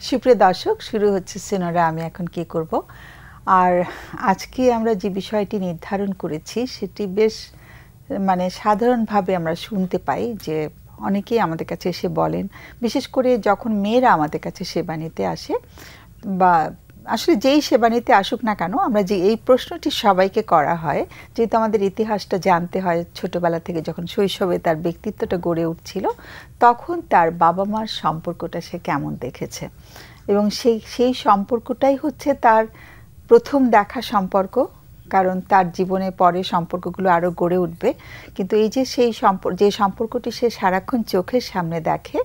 সুপ্রিয় দর্শক, শুরু হচ্ছে সিনোরা আমি এখন কি করব। আর আজকে আমরা যে বিষয়টি নির্ধারণ করেছি সেটি বেশ সাধারণভাবে আমরা শুনতে পাই যে অনেকেই আমাদের কাছে এসে বলেন, বিশেষ করে যখন মেয়েরা আমাদের কাছে সেবা নিতে আসে বা আসলে যেই সেবা নিতে আসুক না কেন, আমরা যে এই প্রশ্নটি সবাইকে করা হয়, যেহেতু আমাদের ইতিহাসটা জানতে হয় ছোটবেলা থেকে, যখন শৈশবে তার ব্যক্তিত্বটা গড়ে উঠছিল তখন তার বাবা মার সম্পর্কটা সে কেমন দেখেছে, এবং সেই সম্পর্কটাই হচ্ছে তার প্রথম দেখা সম্পর্ক, কারণ তার জীবনে পরে সম্পর্কগুলো আরও গড়ে উঠবে। কিন্তু এই যে যে সম্পর্কটি সে সারাক্ষণ চোখের সামনে দেখে,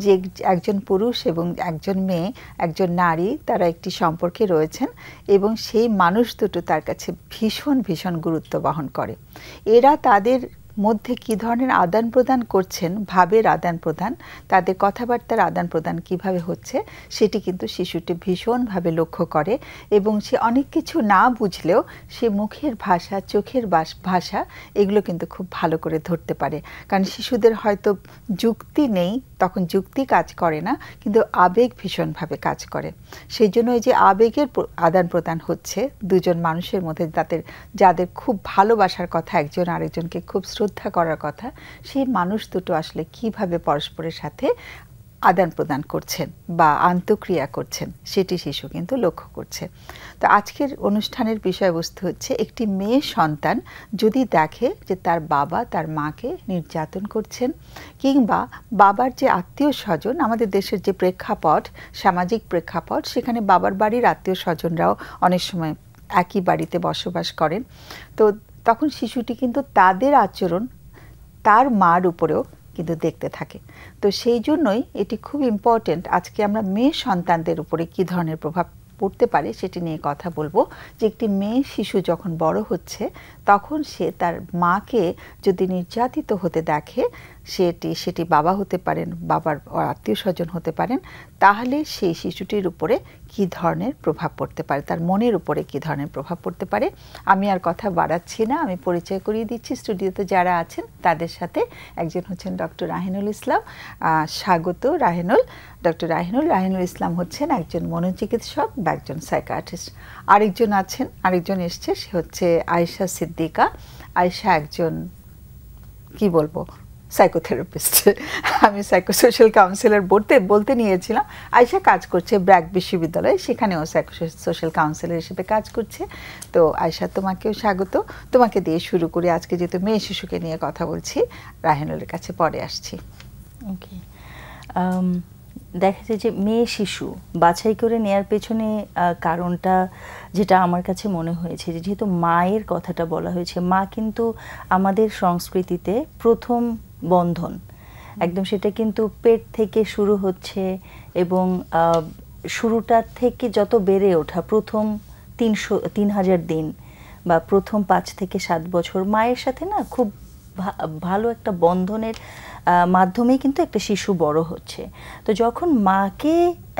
যে একজন পুরুষ এবং একজন মেয়ে, একজন নারী, তারা একটি সম্পর্কে রয়েছেন এবং সেই মানুষ দুটো তার কাছে ভীষণ ভীষণ গুরুত্ব বহন করে। এরা তাদের মধ্যে কী ধরনের আদান প্রদান করছেন, ভাবের আদান প্রদান, তাদের কথাবার্তার আদান প্রদান কিভাবে হচ্ছে, সেটি কিন্তু শিশুটি ভীষণভাবে লক্ষ্য করে এবং সে অনেক কিছু না বুঝলেও সে মুখের ভাষা, চোখের ভাষা, এগুলো কিন্তু খুব ভালো করে ধরতে পারে। কারণ শিশুদের হয়তো যুক্তি নেই, তখন যুক্তি কাজ করে না, কিন্তু আবেগ ভীষণভাবে কাজ করে। সেই জন্য এই যে আবেগের আদান প্রদান হচ্ছে দুজন মানুষের মধ্যে, যাদের খুব ভালোবাসার কথা, একজন আরেকজনকে খুব শ্রদ্ধা করার কথা, সেই মানুষ দুটো আসলে কিভাবে পরস্পরের সাথে আদান প্রদান করছেন বা আন্তঃক্রিয়া করছেন, সেটি শিশু কিন্তু লক্ষ্য করছে। তো আজকের অনুষ্ঠানের বিষয়বস্তু হচ্ছে, একটি মেয়ে সন্তান যদি দেখে যে তার বাবা তার মাকে নির্যাতন করছেন, কিংবা বাবার যে আত্মীয় স্বজন, আমাদের দেশের যে প্রেক্ষাপট, সামাজিক প্রেক্ষাপট, সেখানে বাবার বাড়ির আত্মীয় স্বজনরাও অনেক সময় একই বাড়িতে বসবাস করেন, তো তখন শিশুটি কিন্তু তাদের আচরণ তার মার উপরেও কিন্তু দেখতে থাকে। তো সেই জন্যই এটি খুব ইম্পর্টেন্ট, আজকে আমরা মেয়ে সন্তানদের উপরে কী ধরনের প্রভাব পড়তে পারে সেটি নিয়ে কথা বলবো। যে একটি মেয়ে শিশু যখন বড় হচ্ছে, তখন সে তার মাকে যদি নির্যাতিত হতে দেখে, সেটি বাবা হতে পারেন, বাবার আত্মীয় স্বজন হতে পারেন, তাহলে সেই শিশুটির উপরে কী ধরনের প্রভাব পড়তে পারে, তার মনের উপরে কী ধরনের প্রভাব পড়তে পারে। আমি আর কথা বাড়াচ্ছি না, আমি পরিচয় করিয়ে দিচ্ছি স্টুডিওতে যারা আছেন তাদের সাথে। একজন হচ্ছেন ডক্টর রাহিনুল ইসলাম, স্বাগত রাহিনুল। ডক্টর রাহিনুল ইসলাম হচ্ছেন একজন মনোচিকিৎসক বা একজন সাইকিয়াট্রিস্ট। আরেকজন এসছে, সে হচ্ছে আয়েশা সিদ্দিকা। আয়েশা একজন কি বলবো, সাইকোথেরাপিস্ট। আমি সাইকোসোশ্যাল কাউন্সিলর বলতে নিয়েছিলাম। আয়েশা কাজ করছে ব্র্যাক বিশ্ববিদ্যালয়ে, সেখানেও সাইকোসোশ্যাল কাউন্সিলর হিসেবে কাজ করছে। তো আয়েশা, তোমাকেও স্বাগত। তোমাকে দিয়ে শুরু করি আজকে, যেহেতু মেয়ে শিশুকে নিয়ে কথা বলছি। রাহিনুলের কাছে পরে আসছি। ওকে, দেখা যায় যে মেয়ে শিশু বাছাই করে নেয়ার পেছনে কারণটা যেটা আমার কাছে মনে হয়েছে, যে যেহেতু মায়ের কথাটা বলা হয়েছে, মা কিন্তু আমাদের সংস্কৃতিতে প্রথম বন্ধন, একদম সেটা কিন্তু পেট থেকে শুরু হচ্ছে এবং শুরুটার থেকে যত বেড়ে ওঠা, প্রথম 3000 দিন বা প্রথম 5 থেকে 7 বছর মায়ের সাথে না খুব ভালো একটা বন্ধনের মাধ্যমেই কিন্তু একটা শিশু বড় হচ্ছে। তো যখন মাকে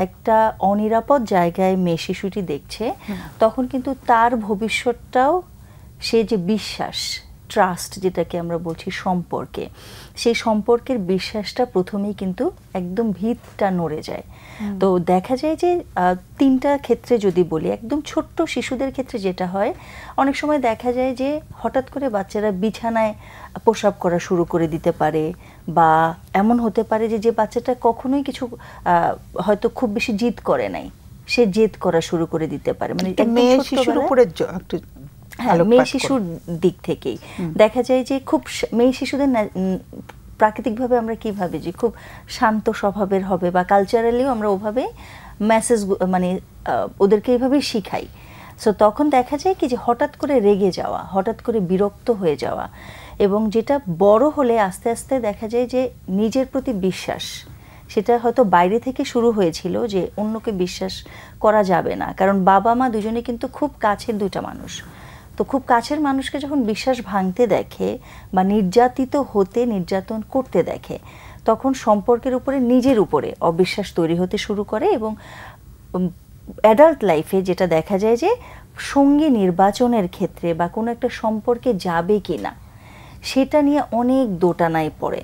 একটা অনিরাপদ জায়গায় মেয়ে শিশুটি দেখছে, তখন কিন্তু তার ভবিষ্যৎটাও, সে যে বিশ্বাস, ট্রাস্ট যেটাকে আমরা বলছি সম্পর্কে, সেই সম্পর্কের বিশ্বাসটা প্রথমেই কিন্তু একদম ভিতটা নড়ে যায়। তো দেখা যায় যে 3টা ক্ষেত্রে যদি বলি, একদম ছোট্ট শিশুদের ক্ষেত্রে যেটা হয়, অনেক সময় দেখা যায় যে হঠাৎ করে বাচ্চারা বিছানায় প্রস্রাব করা শুরু করে দিতে পারে, বা এমন হতে পারে যে বাচ্চাটা কখনোই কিছু হয়তো খুব বেশি জিদ করে নাই, সে জেদ করা শুরু করে দিতে পারে। মানে মেয়ে শিশুর উপরে মেয়ে শিশুর দিক থেকেই দেখা যায় যে খুব মেয়ে শিশুদের প্রাকৃতিকভাবে আমরা কি ভাবি যে খুব শান্ত স্বভাবের হবে, বা কালচারালিও আমরা ওভাবে মেসেজ ওদেরকে এইভাবেই শিখাই। সো তখন দেখা যায় কি যে হঠাৎ করে রেগে যাওয়া, হঠাৎ করে বিরক্ত হয়ে যাওয়া, এবং যেটা বড় হলে আস্তে আস্তে দেখা যায় যে নিজের প্রতি বিশ্বাস, সেটা হয়তো বাইরে থেকে শুরু হয়েছিল যে অন্যকে বিশ্বাস করা যাবে না, কারণ বাবা মা দুজনে কিন্তু খুব কাছের 2টা মানুষ। তো খুব কাছের মানুষকে যখন বিশ্বাস ভাঙতে দেখে বা নির্যাতন করতে দেখে, তখন সম্পর্কের উপরে, নিজের উপরে অবিশ্বাস তৈরি হতে শুরু করে। এবং অ্যাডাল্ট লাইফে যেটা দেখা যায় যে সঙ্গী নির্বাচনের ক্ষেত্রে বা কোনো একটা সম্পর্কে যাবে কি না, সেটা নিয়ে অনেক দোটানায় পড়ে।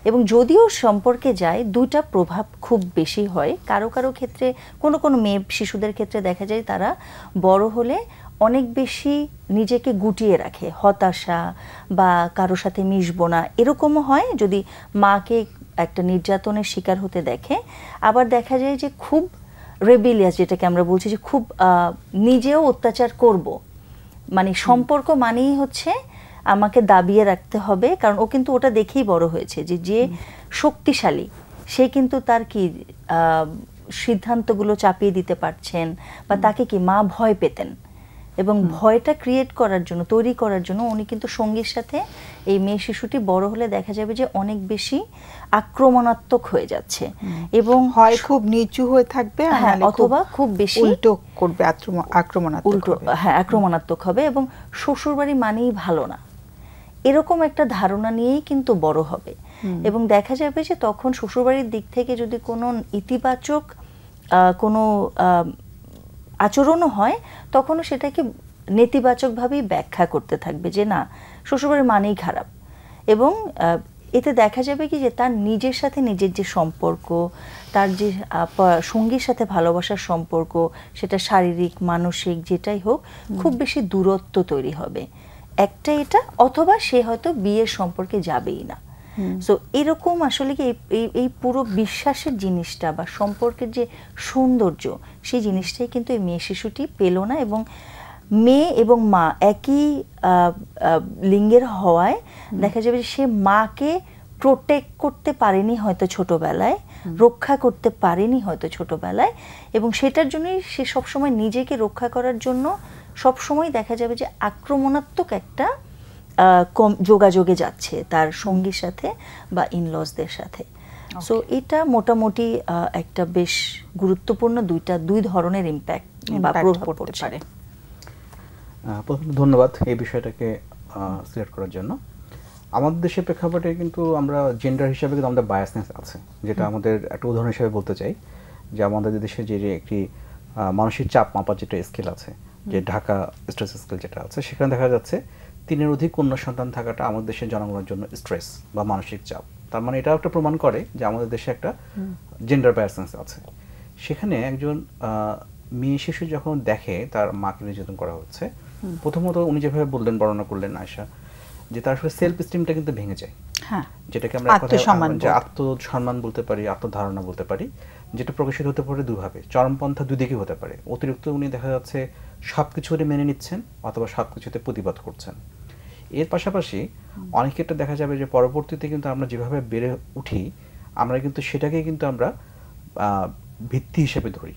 এবং যদিও সম্পর্কে যায়, দুইটা প্রভাব খুব বেশি হয়। কারো কারো ক্ষেত্রে, কোনো কোনো মেয়ে শিশুদের ক্ষেত্রে দেখা যায় তারা বড় হলে অনেক বেশি নিজেকে গুটিয়ে রাখে, হতাশা বা কারো সাথে মিশবো না এরকমও হয় যদি মাকে একটা নির্যাতনের শিকার হতে দেখে। আবার দেখা যায় যে খুব রেবিলিয়াস, যেটাকে আমরা বলছি যে খুব নিজেও অত্যাচার করব, মানে সম্পর্ক মানেই হচ্ছে আমাকে দাবিয়ে রাখতে হবে, কারণ ও কিন্তু ওটা দেখেই বড় হয়েছে যে যে শক্তিশালী সে কিন্তু তার কি সিদ্ধান্তগুলো চাপিয়ে দিতে পারছেন, বা তাকে কি মা ভয় পেতেন, এবং ভয়টা ক্রিয়েট করার জন্য, তৈরি করার জন্য উনি কিন্তু সঙ্গীর সাথে এই মেয়ে শিশুটি বড় হলে দেখা যাবে যে অনেক বেশি আক্রমণাত্মক হয়ে যাচ্ছে, এবং হয় খুব নিচু হয়ে থাকবে, অথবা খুব বেশি উল্টো করবে, আক্রমণাত্মক হবে। হ্যাঁ, আক্রমণাত্মক হবে, এবং শ্বশুরবাড়ি মানেই ভালো না এরকম একটা ধারণা নিয়েই কিন্তু বড় হবে। এবং দেখা যাবে যে তখন শ্বশুরবাড়ির দিক থেকে যদি কোনো ইতিবাচক কোনো আচরণও হয়, তখনও সেটাকে নেতিবাচকভাবেই ব্যাখ্যা করতে থাকবে যে না, শ্বশুরবাড়ির মানেই খারাপ। এবং এতে দেখা যাবে কি যে তার নিজের সাথে নিজের যে সম্পর্ক, তার যে সঙ্গীর সাথে ভালোবাসার সম্পর্ক, সেটা শারীরিক মানসিক যেটাই হোক, খুব বেশি দূরত্ব তৈরি হবে। একটা এটা, অথবা সে হয়তো বিয়ের সম্পর্কে যাবেই না। সো এরকম আসলে কি এই পুরো বিশ্বাসের জিনিসটা বা সম্পর্কের যে সৌন্দর্য, সেই জিনিসটাই কিন্তু এই মেয়ে শিশুটি পেল না। এবং মেয়ে এবং মা একই লিঙ্গের হওয়ায় দেখা যাবে যে সে মাকে প্রোটেক্ট করতে পারেনি হয়তো ছোটবেলায়, রক্ষা করতে পারেনি হয়তো ছোটবেলায়, এবং সেটার জন্যই সে সবসময় নিজেকে রক্ষা করার জন্য সবসময় দেখা যাবে যে আক্রমণাত্মক একটা যোগাযোগে যাচ্ছে তার সঙ্গীর সাথে বা ইনলসদের সাথে। সো এটা মোটামুটি একটা বেশ গুরুত্বপূর্ণ দুই ধরনের ইম্প্যাক্ট বা প্রভাব পড়তে পারে। প্রথমে ধন্যবাদ এই বিষয়টাকে সিলেক্ট করার জন্য। আমাদের দেশের প্রেক্ষাপটে কিন্তু আমরা জেন্ডার হিসাবে কিন্তু আমাদের বায়াসনেস আছে, যেটা আমাদের একটা উদাহরণ হিসেবে বলতে চাই যে আমাদের দেশে যে একটি মানসিক চাপ মাপার যেটা স্কেল আছে, যে ঢাকা স্ট্রেস স্কেল যেটা আছে, সেখানে দেখা যাচ্ছে 3-এর অধিক কন্যা সন্তান থাকাটা আমাদের দেশের জনগণের জন্য স্ট্রেস বা মানসিক চাপ। তার মানে এটাও একটা প্রমাণ করে যে আমাদের দেশে একটা জেন্ডার বায়াসনেস আছে। সেখানে একজন মেয়ে শিশু যখন দেখে তার মাকে নির্যাতন করা হচ্ছে, প্রথমত উনি যেভাবে বললেন, বর্ণনা করলেন আয়শা, যে তার আসলে সেলফ এস্টিমটা কিন্তু ভেঙে যায়, যেটাকে আমরা আত্মসম্মান বলতে পারি, আত্মধারণা বলতে পারি, যেটা প্রকাশিত হতে পারে দুভাবে, চরমপন্থা দুদিকে হতে পারে। অতিরিক্ত উনি দেখা যাচ্ছে সবকিছু মেনে নিচ্ছেন অথবা সবকিছুতে প্রতিবাদ করছেন। এর পাশাপাশি অনেক ক্ষেত্রে দেখা যাবে যে পরবর্তীতে কিন্তু আমরা যেভাবে বেড়ে উঠি, আমরা কিন্তু সেটাকে কিন্তু আমরা ভিত্তি হিসেবে ধরি,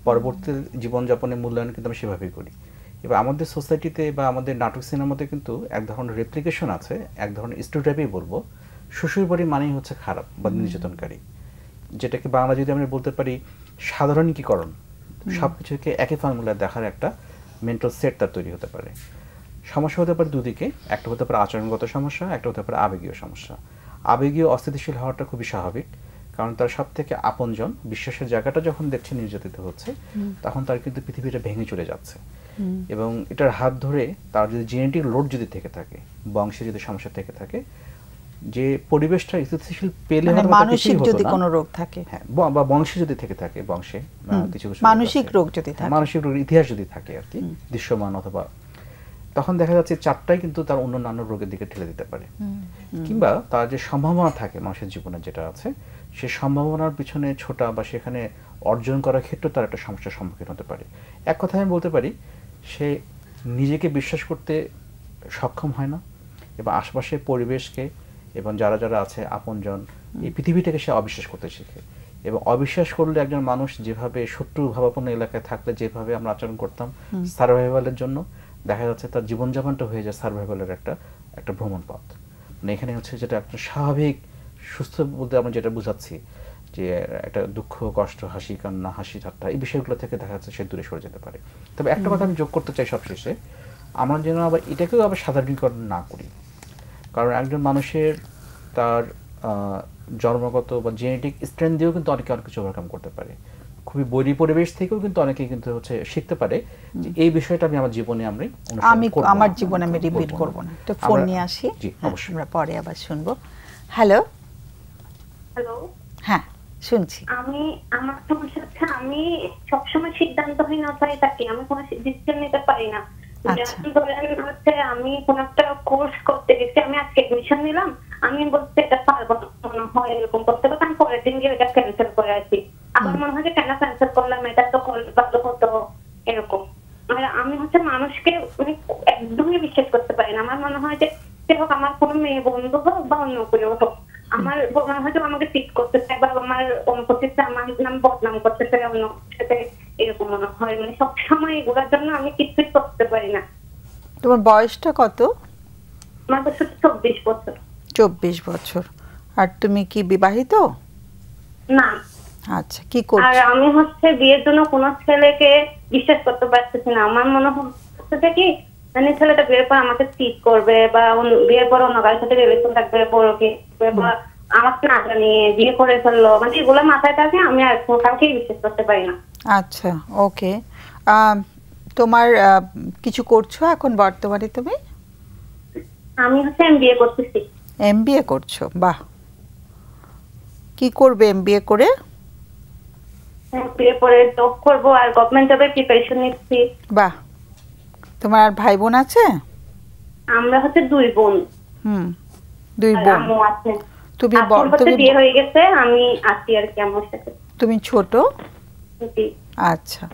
পরবর্তী জীবনযাপনের মূল্যায়ন কিন্তু আমরা সেভাবেই করি। এবার আমাদের সোসাইটিতে বা আমাদের নাটক সিনেমাতে কিন্তু এক ধরনের রেপ্লিকেশন আছে, এক ধরনের স্টেরিওটাইপই বলবো, শ্বশুরবাড়ি মানেই হচ্ছে খারাপ বা নির্যাতনকারী, যেটাকে বাংলা যদি আমরা বলতে পারি সাধারণীকরণ, সবকিছুকে একই ফর্মুলায় দেখার একটা মেন্টাল সেট তার তৈরি হতে পারে। সমস্যা হতে পারে দুদিকে, একটা হতে পারে আচরণগত সমস্যা, একটা হতে পারে আবেগীয় সমস্যা। আবেগীয় অস্থিতিশীল হওয়াটা খুবই স্বাভাবিক, কারণ তার সব থেকে আপনজন বিশ্বাসের জায়গাটা যখন দেখছে নির্যাতিত হচ্ছে, তখন তার কিন্তু পৃথিবীটা ভেঙে চলে যাচ্ছে। এবং এটার হাত ধরে তার যদি জেনেটিক লোড যদি থেকে থাকে, বংশে যদি সমস্যা থেকে থাকে, যে পরিবেশটা স্থিতিশীল পেলে মানসিক যদি কোনো রোগ থাকে, হ্যাঁ, বা বংশে যদি থেকে থাকে, বংশে কিছু মানসিক রোগ যদি থাকে, মানসিক রোগের ইতিহাস যদি থাকে আর কি দৃশ্যমান, অথবা তখন দেখা যাচ্ছে চারটাই কিন্তু তার অন্যান্য রোগের দিকে ঠেলে দিতে পারে। কিংবা তার যে সম্ভাবনা থাকে মানুষের জীবনে যেটা আছে, সে সম্ভাবনার পিছনে ছোটা বা সেখানে অর্জন করার ক্ষেত্রে তার একটা সমস্যার সম্মুখীন হতে পারে। এক কথায় আমি বলতে পারি, সে নিজেকে বিশ্বাস করতে সক্ষম হয় না, এবং আশপাশের পরিবেশকে এবং যারা যারা আছে আপনজন, এই পৃথিবীটাকে সে অবিশ্বাস করতে শিখে। এবং অবিশ্বাস করলে একজন মানুষ যেভাবে শত্রু ভাবাপন্ন এলাকায় থাকলে যেভাবে আমরা আচরণ করতাম সার্ভাইভালের জন্য, দেখা যাচ্ছে তার জীবনযাপনটা হয়ে যায় সার্ভাইভালের একটা ভ্রমণ পথ। মানে এখানে হচ্ছে যেটা একটা স্বাভাবিক সুস্থ বলতে আমরা যেটা বুঝাচ্ছি, যে একটা দুঃখ কষ্ট, হাসি কান্না, হাসি ঠাট্টা, এই বিষয়গুলো থেকে দেখা যাচ্ছে সে দূরে সরে যেতে পারে। তবে একটা কথা আমি যোগ করতে চাই সবশেষে, আমরা যেন আবার এটাকেও আবার সাধারণীকরণ না করি, কারণ একজন মানুষের তার জন্মগত বা জেনেটিক স্ট্রেন্থ দিয়েও কিন্তু অনেকে অনেক কিছু ওভারকাম করতে পারে। খুবই বৈরী পরিবেশ থেকেও কিন্তু অনেকে কিন্তু হচ্ছে শিখতে পারে যে এই বিষয়টা আমি আমার জীবনে আমি জীবনে আমি রিপিট করব না। তো ফোন নিয়ে আসি, আমরা পরে আবার শুনবো। হ্যালো, হ্যালো, হ্যাঁ শুনছি। আমার সমস্যা হচ্ছে আমি সবসময় সিদ্ধান্তহীনতায় থাকি, আমি কোনো ডিসিশন নিতে পারি না। আচ্ছা। যেমন ধরেন হচ্ছে আমি কোন একটা কোর্স করতে গেছি, আমি আজকে এডমিশন নিলাম, আমি বলতে এটা পারবো না, মনে হয় এরকম করতে করতে আমি পরের দিন গিয়ে এটা ক্যান্সেল করে আসি। আবার মনে হয় যে কেন ক্যান্সেল করলাম, এটা তো করলে ভালো হতো, এরকম। আর আমি হচ্ছে মানুষকে মানে একদমই বিশ্বাস করতে পারি না। আমার মনে হয় যে সে হোক আমার কোনো মেয়ে বন্ধু হোক বা অন্য কেউ হোক, আমার মনে হয় যে আমাকে ঠিক করতে চায় বা আমার অনুপস্থিত আমার নাম বদনাম করতে চায় অন্য সাথে, এরকম মনে হয়। মানে সবসময় এগুলোর জন্য আমি কিছুই করতে পারি না। তোমার বয়সটা কত? আমার বয়স 24 বছর। 24 বছর। আর তুমি কি বিবাহিত? না। আচ্ছা, কি আর করছো? আমি হচ্ছে বিয়ের জন্য কোনো ছেলেকে বিশ্বাস করতে পারতেছি না। আমার মনে হচ্ছে কি মানে ছেলেটা বিয়ের পর আমাকে চিট করবে বা বিয়ের পর অন্য কারোর সাথে রিলেশন থাকবে, বড়কে বা আমাকে না জানিয়ে বিয়ে করে ফেললো, মানে এগুলো মাথায় থাকে। আমি আর কাউকেই বিশ্বাস করতে পারি না। আচ্ছা, ওকে। তোমার কিছু করছো এখন বর্তমানে তুমি? আমি হচ্ছে এমবিএ করতেছি। এমবিএ করছো, বাহ। কি করবে এমবিএ করে? এমবিএ পরে জব করবো আর গভর্নমেন্ট জবের প্রিপারেশন নিচ্ছি। বাহ। তোমার আর ভাই বোন আছে? আমরা হচ্ছে 2 বোন। 2 আর বোন। আম্মু আছে। তুমি তুমি বিয়ে হয়ে গেছে, আমি আছি আর কি আমার সাথে। তুমি ছোট? জি। আচ্ছা,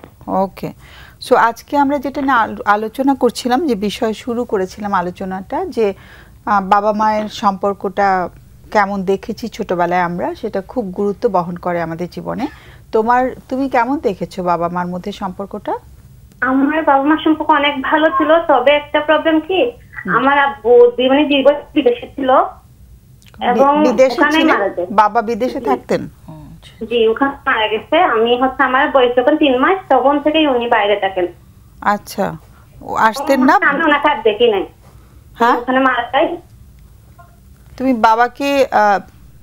ওকে। সো আজকে আমরা যেটা নিয়ে আলোচনা করছিলাম, যে বিষয় শুরু করেছিলাম আলোচনাটা, যে বাবা মায়ের সম্পর্কটা কেমন দেখেছি ছোটবেলায় আমরা, সেটা খুব গুরুত্ব বহন করে আমাদের জীবনে। তুমি কেমন দেখেছো বাবা মার মধ্যে সম্পর্কটা? আমার বাবা মার সম্পর্ক অনেক ভালো ছিল, তবে একটা প্রবলেম কি, আমার আব্বু মানে বিদেশে ছিল এবং ওখানেই মারা যায়। বাবা বিদেশে থাকতেন? জি, ওখানে মারা গেছে। আমি হচ্ছে আমার বয়স যখন 3 মাস তখন থেকেই উনি বাইরে থাকেন। আচ্ছা, আসতেন না? আমি ওনাকে আর দেখি নাই। হ্যাঁ, ওখানে মারা যায়। তুমি বাবাকে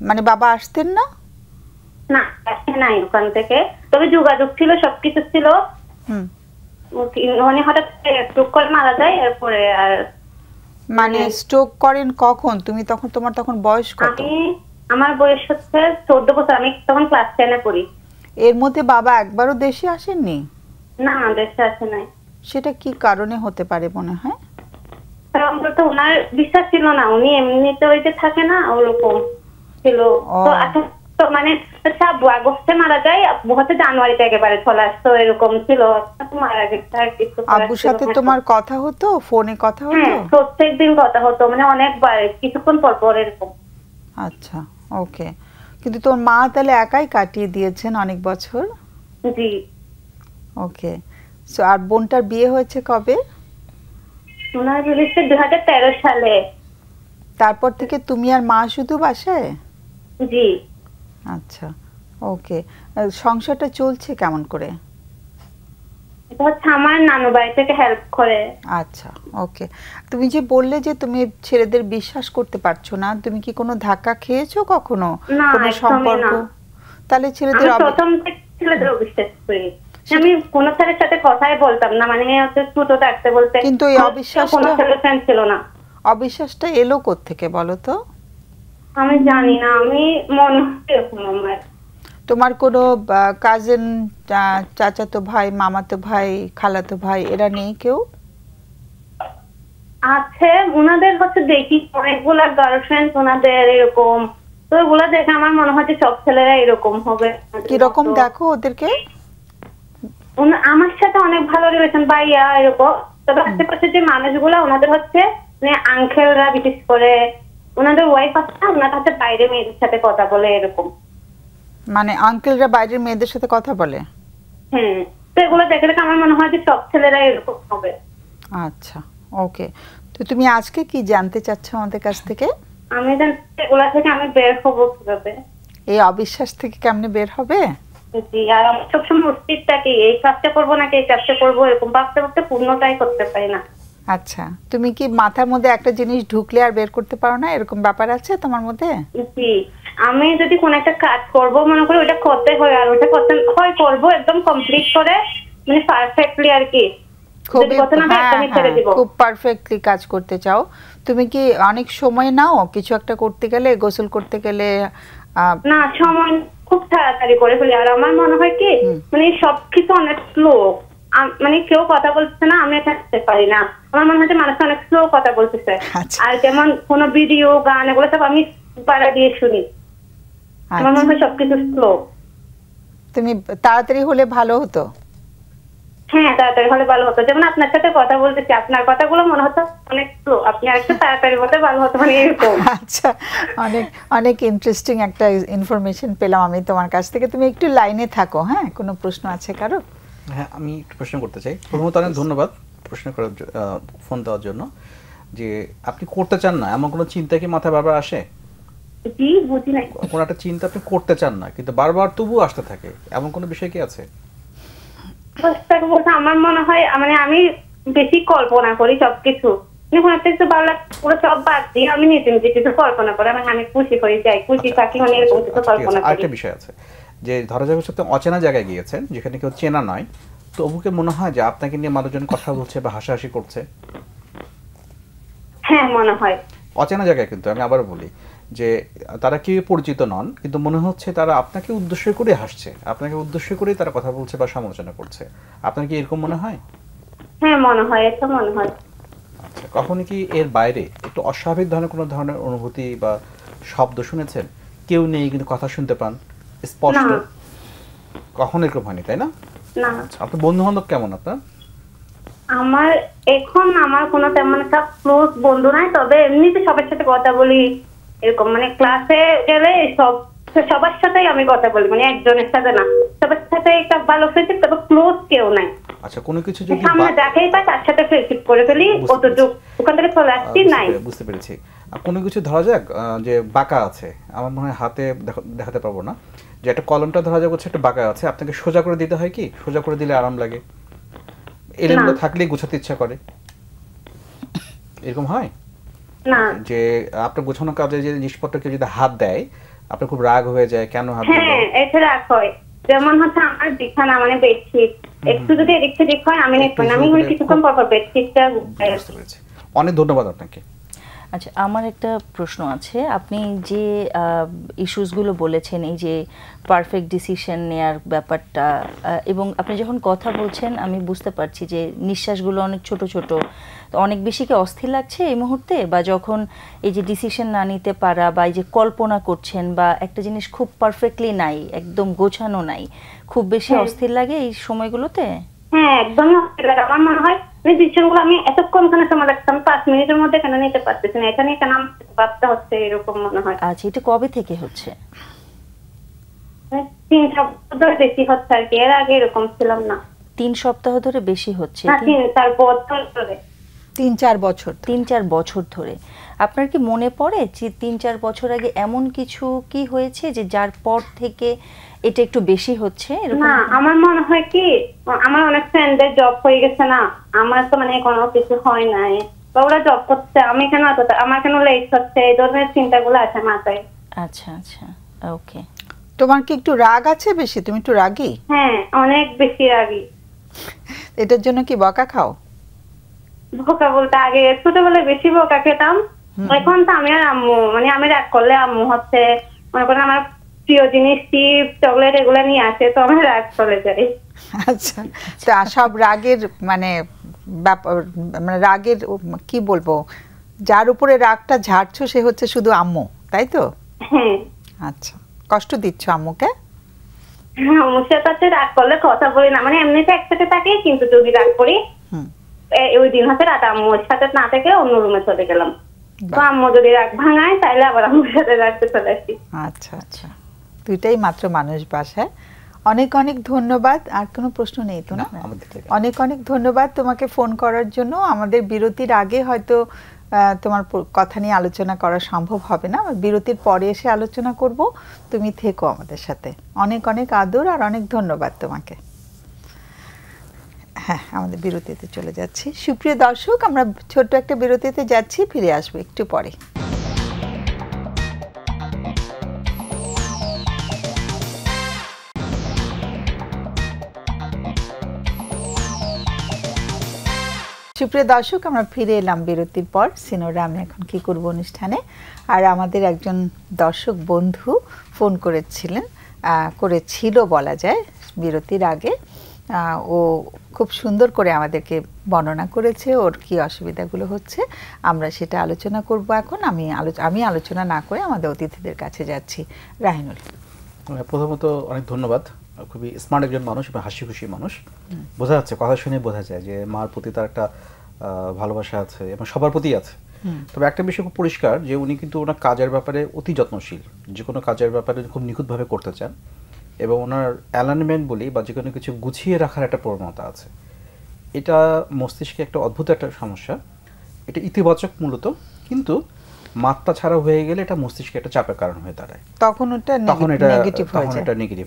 মানে বাবা আসতেন না? না, আসে নাই ওখান থেকে, তবে যোগাযোগ ছিল, সবকিছু ছিল। উনি হঠাৎ স্ট্রোক করে মারা যায়। এরপরে আর মানে স্ট্রোক করেন কখন? তোমার তখন বয়স কত? আমার বয়স হচ্ছে 14 বছর, আমি তখন ক্লাস 10 এ পড়ি। এর মধ্যে বাবা একবারও দেশে আসেননি? না, দেশে আসে নাই। সেটা কি কারণে হতে পারে মনে হয়? কারণ তো ওনার বিশ্বাস ছিল না, উনি এমনিতে ওই যে থাকে না ওরকম ছিল। তো মানে আব্বু আগস্টে মারা যায়, আব্বু হচ্ছে জানুয়ারিতে একেবারে চলে আসতো, এরকম ছিল। মারা গেছে আর কিছু। আব্বুর সাথে তোমার কথা হতো? ফোনে কথা হতো? হ্যাঁ, প্রত্যেকদিন কথা হতো, মানে অনেকবার, কিছুক্ষণ পর পর এরকম। আচ্ছা, ওকে। কিন্তু তোর মা তাহলে একাই কাটিয়ে দিয়েছেন অনেক বছর? জি। ওকে। সো আর বোনটার বিয়ে হয়েছে কবে? ওনার বিয়ে হয়েছে 2013 সালে। তারপর থেকে তুমি আর মা শুধু বাসায়? জি। আচ্ছা, ওকে। সংসারটা চলছে কেমন করে? এটা হচ্ছে আমার নানু বাড়ি থেকে হেল্প করে। আচ্ছা, ওকে। তুমি যে বললে যে তুমি ছেলেদের বিশ্বাস করতে পারছো না, তুমি কি কোনো ধাক্কা খেয়েছো কখনো কোনো সম্পর্ক? তাহলে ছেলেদের প্রথম থেকে ছেলেদের বিশ্বাস করি। আমি কোন ছেলের সাথে কথাই বলতাম না, মানে হচ্ছে ছোট থাকতে বলতে। কিন্তু এই অবিশ্বাসটা ছিল না। অবিশ্বাসটা এলো কোত্থেকে বলো তো? আমি জানি না, আমি মনে হচ্ছে এরকম। আমার তোমার কোনো কাজিন, চাচাতো ভাই, মামাতো ভাই, খালাতো ভাই এরা নেই কেউ? আছে, ওনাদের হচ্ছে দেখি অনেকগুলা গার্লফ্রেন্ড ওনাদের এরকম, তো ওগুলা দেখে আমার মনে হয় যে সব ছেলেরা এরকম হবে। কিরকম দেখো ওদেরকে? আমার সাথে অনেক ভালো রিলেশন, ভাইয়া এরকম। তবে আশেপাশে যে মানুষগুলো ওনাদের হচ্ছে মানে আঙ্কেলরা, বিশেষ করে ওনাদের ওয়াইফ আছে না, ওনার কাছে বাইরে মেয়েদের সাথে কথা বলে এরকম। মানে আঙ্কেলরা বাইরের মেয়েদের সাথে কথা বলে? হ্যাঁ, তো এগুলো দেখে দেখে আমার মনে হয় যে সব ছেলেরা এরকম হবে। আচ্ছা, ওকে। তো তুমি আজকে কি জানতে চাচ্ছ আমাদের কাছ থেকে? আমি জানতে এগুলা থেকে আমি বের হবো কিভাবে, এই অবিশ্বাস থেকে কেমনে বের হবে? জি। আর আমি সবসময় উচিত থাকি এই কাজটা করবো নাকি এই কাজটা করবো, এরকম ভাবতে ভাবতে পূর্ণটাই করতে পারি না। আচ্ছা, তুমি কি মাথার মধ্যে একটা জিনিস ঢুকলে আর বের করতে পারো না, এরকম ব্যাপার আছে তোমার মধ্যে? জি, আমি যদি কোন একটা কাজ করবো মনে করি ওটা করতে হয়, আর ওটা করতে হয় করবো একদম কমপ্লিট করে, মানে পারফেক্টলি আর কি। খুব পারফেক্টলি কাজ করতে চাও। তুমি কি অনেক সময় নাও কিছু একটা করতে গেলে, গোসল করতে গেলে, না সময় খুব তাড়াতাড়ি করে ফেলি। আর আমার মনে হয় কি মানে সবকিছু অনেক স্লো, মানে কেউ কথা বলছে না, আমি থাকতে পারি না। আমার মনে হয় যে মানুষ অনেক স্লো কথা বলতেছে। আর যেমন কোন ভিডিও গান এগুলো সব আমি পাড়া দিয়ে শুনি, আমার মনে হয় সবকিছু স্লো। তুমি তাড়াতাড়ি হলে ভালো হতো। হ্যাঁ তাড়াতাড়ি হলে ভালো হতো। যেমন আপনার সাথে কথা বলতেছি, আপনার কথাগুলো মনে হতো অনেক স্লো, আপনি আরেকটু তাড়াতাড়ি বলতে ভালো হতো, মানে এরকম। আচ্ছা, অনেক অনেক ইন্টারেস্টিং একটা ইনফরমেশন পেলাম আমি তোমার কাছ থেকে। তুমি একটু লাইনে থাকো, হ্যাঁ? কোনো প্রশ্ন আছে কারো? হ্যাঁ, আমি একটু প্রশ্ন করতে চাই। প্রথমত অনেক ধন্যবাদ প্রশ্ন করার ফোন দেওয়ার জন্য। যে আপনি করতে চান না এমন কোনো চিন্তা কি মাথায় বারবার আসে? জি বুঝি নাই। কোনো একটা চিন্তা আপনি করতে চান না কিন্তু বারবার তবুও আসতে থাকে, এমন কোনো বিষয় কি আছে? আমার মনে হয় মানে আমি বেশি কল্পনা করি সবকিছু, পুরো সব বাদ দিয়ে আমি নিজে নিজে কিছু কল্পনা করি, আমি খুশি হয়ে যাই, খুশি থাকি, মানে এরকম কিছু কল্পনা করি। আরেকটা বিষয় আছে যে ধরা যাক আপনি অচেনা জায়গায় গিয়েছেন যেখানে কেউ চেনা নয়, তো অবুকে মনে হয় যে আপনাকে নিয়ে মানুষজন কথা বলছে বা হাসাহাসি করছে? হ্যাঁ মনে হয়। অচেনা জায়গায়, কিন্তু আমি আবার বলি যে তারা কেউ পরিচিত নন কিন্তু মনে হচ্ছে তারা আপনাকে উদ্দেশ্য করে হাসছে, আপনাকে উদ্দেশ্য করে তারা কথা বলছে বা সমালোচনা করছে। আপনার কি এরকম মনে হয়? হ্যাঁ মনে হয়, এটা মনে হয়। আচ্ছা, কখনো কি এর বাইরে একটু অস্বাভাবিক ধরনের কোনো ধরনের অনুভূতি বা শব্দ শুনেছেন? কেউ নেই কিন্তু কথা শুনতে পান স্পষ্ট? কখনো এরকম হয়নি, তাই না? না। আপনার বন্ধু বান্ধব কেমন আপনার? আমার এখন আমার কোনো তেমন একটা ক্লোজ বন্ধু নাই, তবে এমনিতে সবার সাথে কথা বলি এরকম, মানে ক্লাসে গেলে সবার সাথেই আমি কথা বলি, মানে একজনের সাথে না, সবার সাথে একটা ভালো ফ্রেন্ডশিপ, তবে ক্লোজ কেউ নাই। আচ্ছা, কোনো কিছু যদি সামনে দেখাই পাই তার সাথে ফ্রেন্ডশিপ করে ফেলি, অতটুকু ওখান থেকে চলে আসছি নাই। বুঝতে পেরেছি। কোনো কিছু ধরা যাক যে বাঁকা আছে, আমার মনে হয় হাতে দেখাতে পারবো না, যে একটা কলমটা ধরা যাক হচ্ছে একটা বাঁকা আছে, আপনাকে সোজা করে দিতে হয় কি? সোজা করে দিলে আরাম লাগে, এলোমেলো থাকলেই গোছাতে ইচ্ছা করে, এরকম হয় না? যে আপনার গোছানো কাজে যে জিনিসপত্র কেউ যদি হাত দেয় আপনার খুব রাগ হয়ে যায়, কেন হাত দিল? হ্যাঁ এটা রাগ হয়। যেমন হচ্ছে আমার বিছানা মানে বেডশিট একটু যদি এদিক সেদিক হয় আমি কিছুক্ষণ পর পর বেডশিটটা গুছাই। অনেক ধন্যবাদ আপনাকে। আচ্ছা, আমার একটা প্রশ্ন আছে। আপনি যে ইস্যুসগুলো বলেছেন, এই যে পারফেক্ট ডিসিশন নেয়ার ব্যাপারটা, এবং আপনি যখন কথা বলছেন আমি বুঝতে পারছি যে নিঃশ্বাসগুলো অনেক ছোট ছোট, অনেক বেশি কি অস্থির লাগছে এই মুহূর্তে? বা যখন এই যে ডিসিশন না নিতে পারা বা এই যে কল্পনা করছেন বা একটা জিনিস খুব পারফেক্টলি নাই, একদম গোছানো নাই, খুব বেশি অস্থির লাগে এই সময়গুলোতে? হ্যাঁ একদম অস্থির লাগে। আমার মনে হয় ডিসিশনগুলো আমি এতক্ষণ কেন সময় লাগছে, আমি 5 মিনিটের মধ্যে কেন নিতে পারতেছি না, এখানে কেন ভাবতে হচ্ছে, এরকম মনে হয়। আচ্ছা, এটা কবে থেকে হচ্ছে? 3 সপ্তাহ ধরে বেশি হচ্ছে আর কি, এর আগে এরকম ছিলাম না। 3 সপ্তাহ ধরে বেশি হচ্ছে? 3-4 বছর ধরে। 3-4 বছর? 3-4 বছর ধরে। আপনার কি মনে পড়ে যে 3-4 বছর আগে এমন কিছু কি হয়েছে যে যার পর থেকে এটা একটু বেশি হচ্ছে? না, আমার মনে হয় কি আমার অনেক ফ্রেন্ডদের জব হয়ে গেছে না, আমার তো মানে কোনো কিছু হয় নাই, ওরা জব করছে, আমি কেন আমার কেন লেট হচ্ছে, এই ধরনের চিন্তাগুলো আছে মাথায়। আচ্ছা আচ্ছা, ওকে। তোমার কি একটু রাগ আছে বেশি? তুমি একটু রাগী? হ্যাঁ অনেক বেশি রাগী। এটার জন্য কি বকা খাও? বকা বলতে আগে ছোটবেলায় বেশি বকা খেতাম, এখন তো আমি আর আম্মু, মানে আমি রাগ করলে আম্মু হচ্ছে মনে করেন আমার প্রিয় জিনিস চিপস চকলেট এগুলো নিয়ে আসে, তো আমি রাগ চলে যাই। আচ্ছা, তো সব রাগের মানে রাগের কি বলবো, যার উপরে রাগটা ঝাড়ছো সে হচ্ছে শুধু আম্মু, তাই তো? হ্যাঁ। আচ্ছা, কষ্ট দিচ্ছ আম্মুকে? আম্মুর সাথে রাগ করলে কথা বলি না, মানে এমনিতে একসাথে থাকি, কিন্তু যদি রাগ করি ওই দিন হচ্ছে রাত আম্মুর সাথে না থেকে অন্য রুমে চলে গেলাম, তো আম্মু যদি রাগ ভাঙায় তাহলে আবার আম্মুর সাথে রাখতে চলে আসি। আচ্ছা আচ্ছা, দুইটাই মাত্র মানুষ বাসায়। অনেক অনেক ধন্যবাদ। আর কোনো প্রশ্ন নেই তো না? অনেক অনেক ধন্যবাদ তোমাকে ফোন করার জন্য। আমাদের বিরতির আগে হয়তো তোমার কথা নিয়ে আলোচনা করা সম্ভব হবে না, বিরতির পরে এসে আলোচনা করব। তুমি থেকো আমাদের সাথে। অনেক অনেক আদর আর অনেক ধন্যবাদ তোমাকে। হ্যাঁ, আমাদের বিরতিতে চলে যাচ্ছি। সুপ্রিয় দর্শক, আমরা ছোট্ট একটা বিরতিতে যাচ্ছি, ফিরে আসবো একটু পরে। সুপ্রিয় দর্শক, আমরা ফিরে এলাম বিরতির পর সিনোরা আমি এখন কি করব অনুষ্ঠানে। আর আমাদের একজন দর্শক বন্ধু ফোন করেছিল বলা যায় বিরতির আগে। ও খুব সুন্দর করে আমাদেরকে বর্ণনা করেছে ওর কি অসুবিধাগুলো হচ্ছে। আমরা সেটা আলোচনা করব এখন। আমি আলোচনা না করে আমাদের অতিথিদের কাছে যাচ্ছি। রাহিনুল, প্রথমত অনেক ধন্যবাদ। খুবই স্মার্ট একজন মানুষ এবং হাসি খুশি মানুষ, বোঝা যাচ্ছে, কথা শুনে বোঝা যায় যে মার প্রতি তার একটা ভালোবাসা আছে এবং সবার প্রতি আছে। তবে একটা বিষয় খুব পরিষ্কার যে উনি কিন্তু ওনার কাজের ব্যাপারে অতি যত্নশীল, যে কোনো কাজের ব্যাপারে খুব নিখুঁতভাবে করতে চান এবং ওনার অ্যালাইনমেন্ট বলি বা যে কোনো কিছু গুছিয়ে রাখার একটা প্রবণতা আছে। এটা মস্তিষ্কে একটা অদ্ভুত একটা সমস্যা। এটা ইতিবাচক মূলত, কিন্তু মাত্রা ছাড়া হয়ে গেলে এটা মস্তিষ্কে একটা চাপের কারণ হয়ে দাঁড়ায়। তখন এটা নেগেটিভ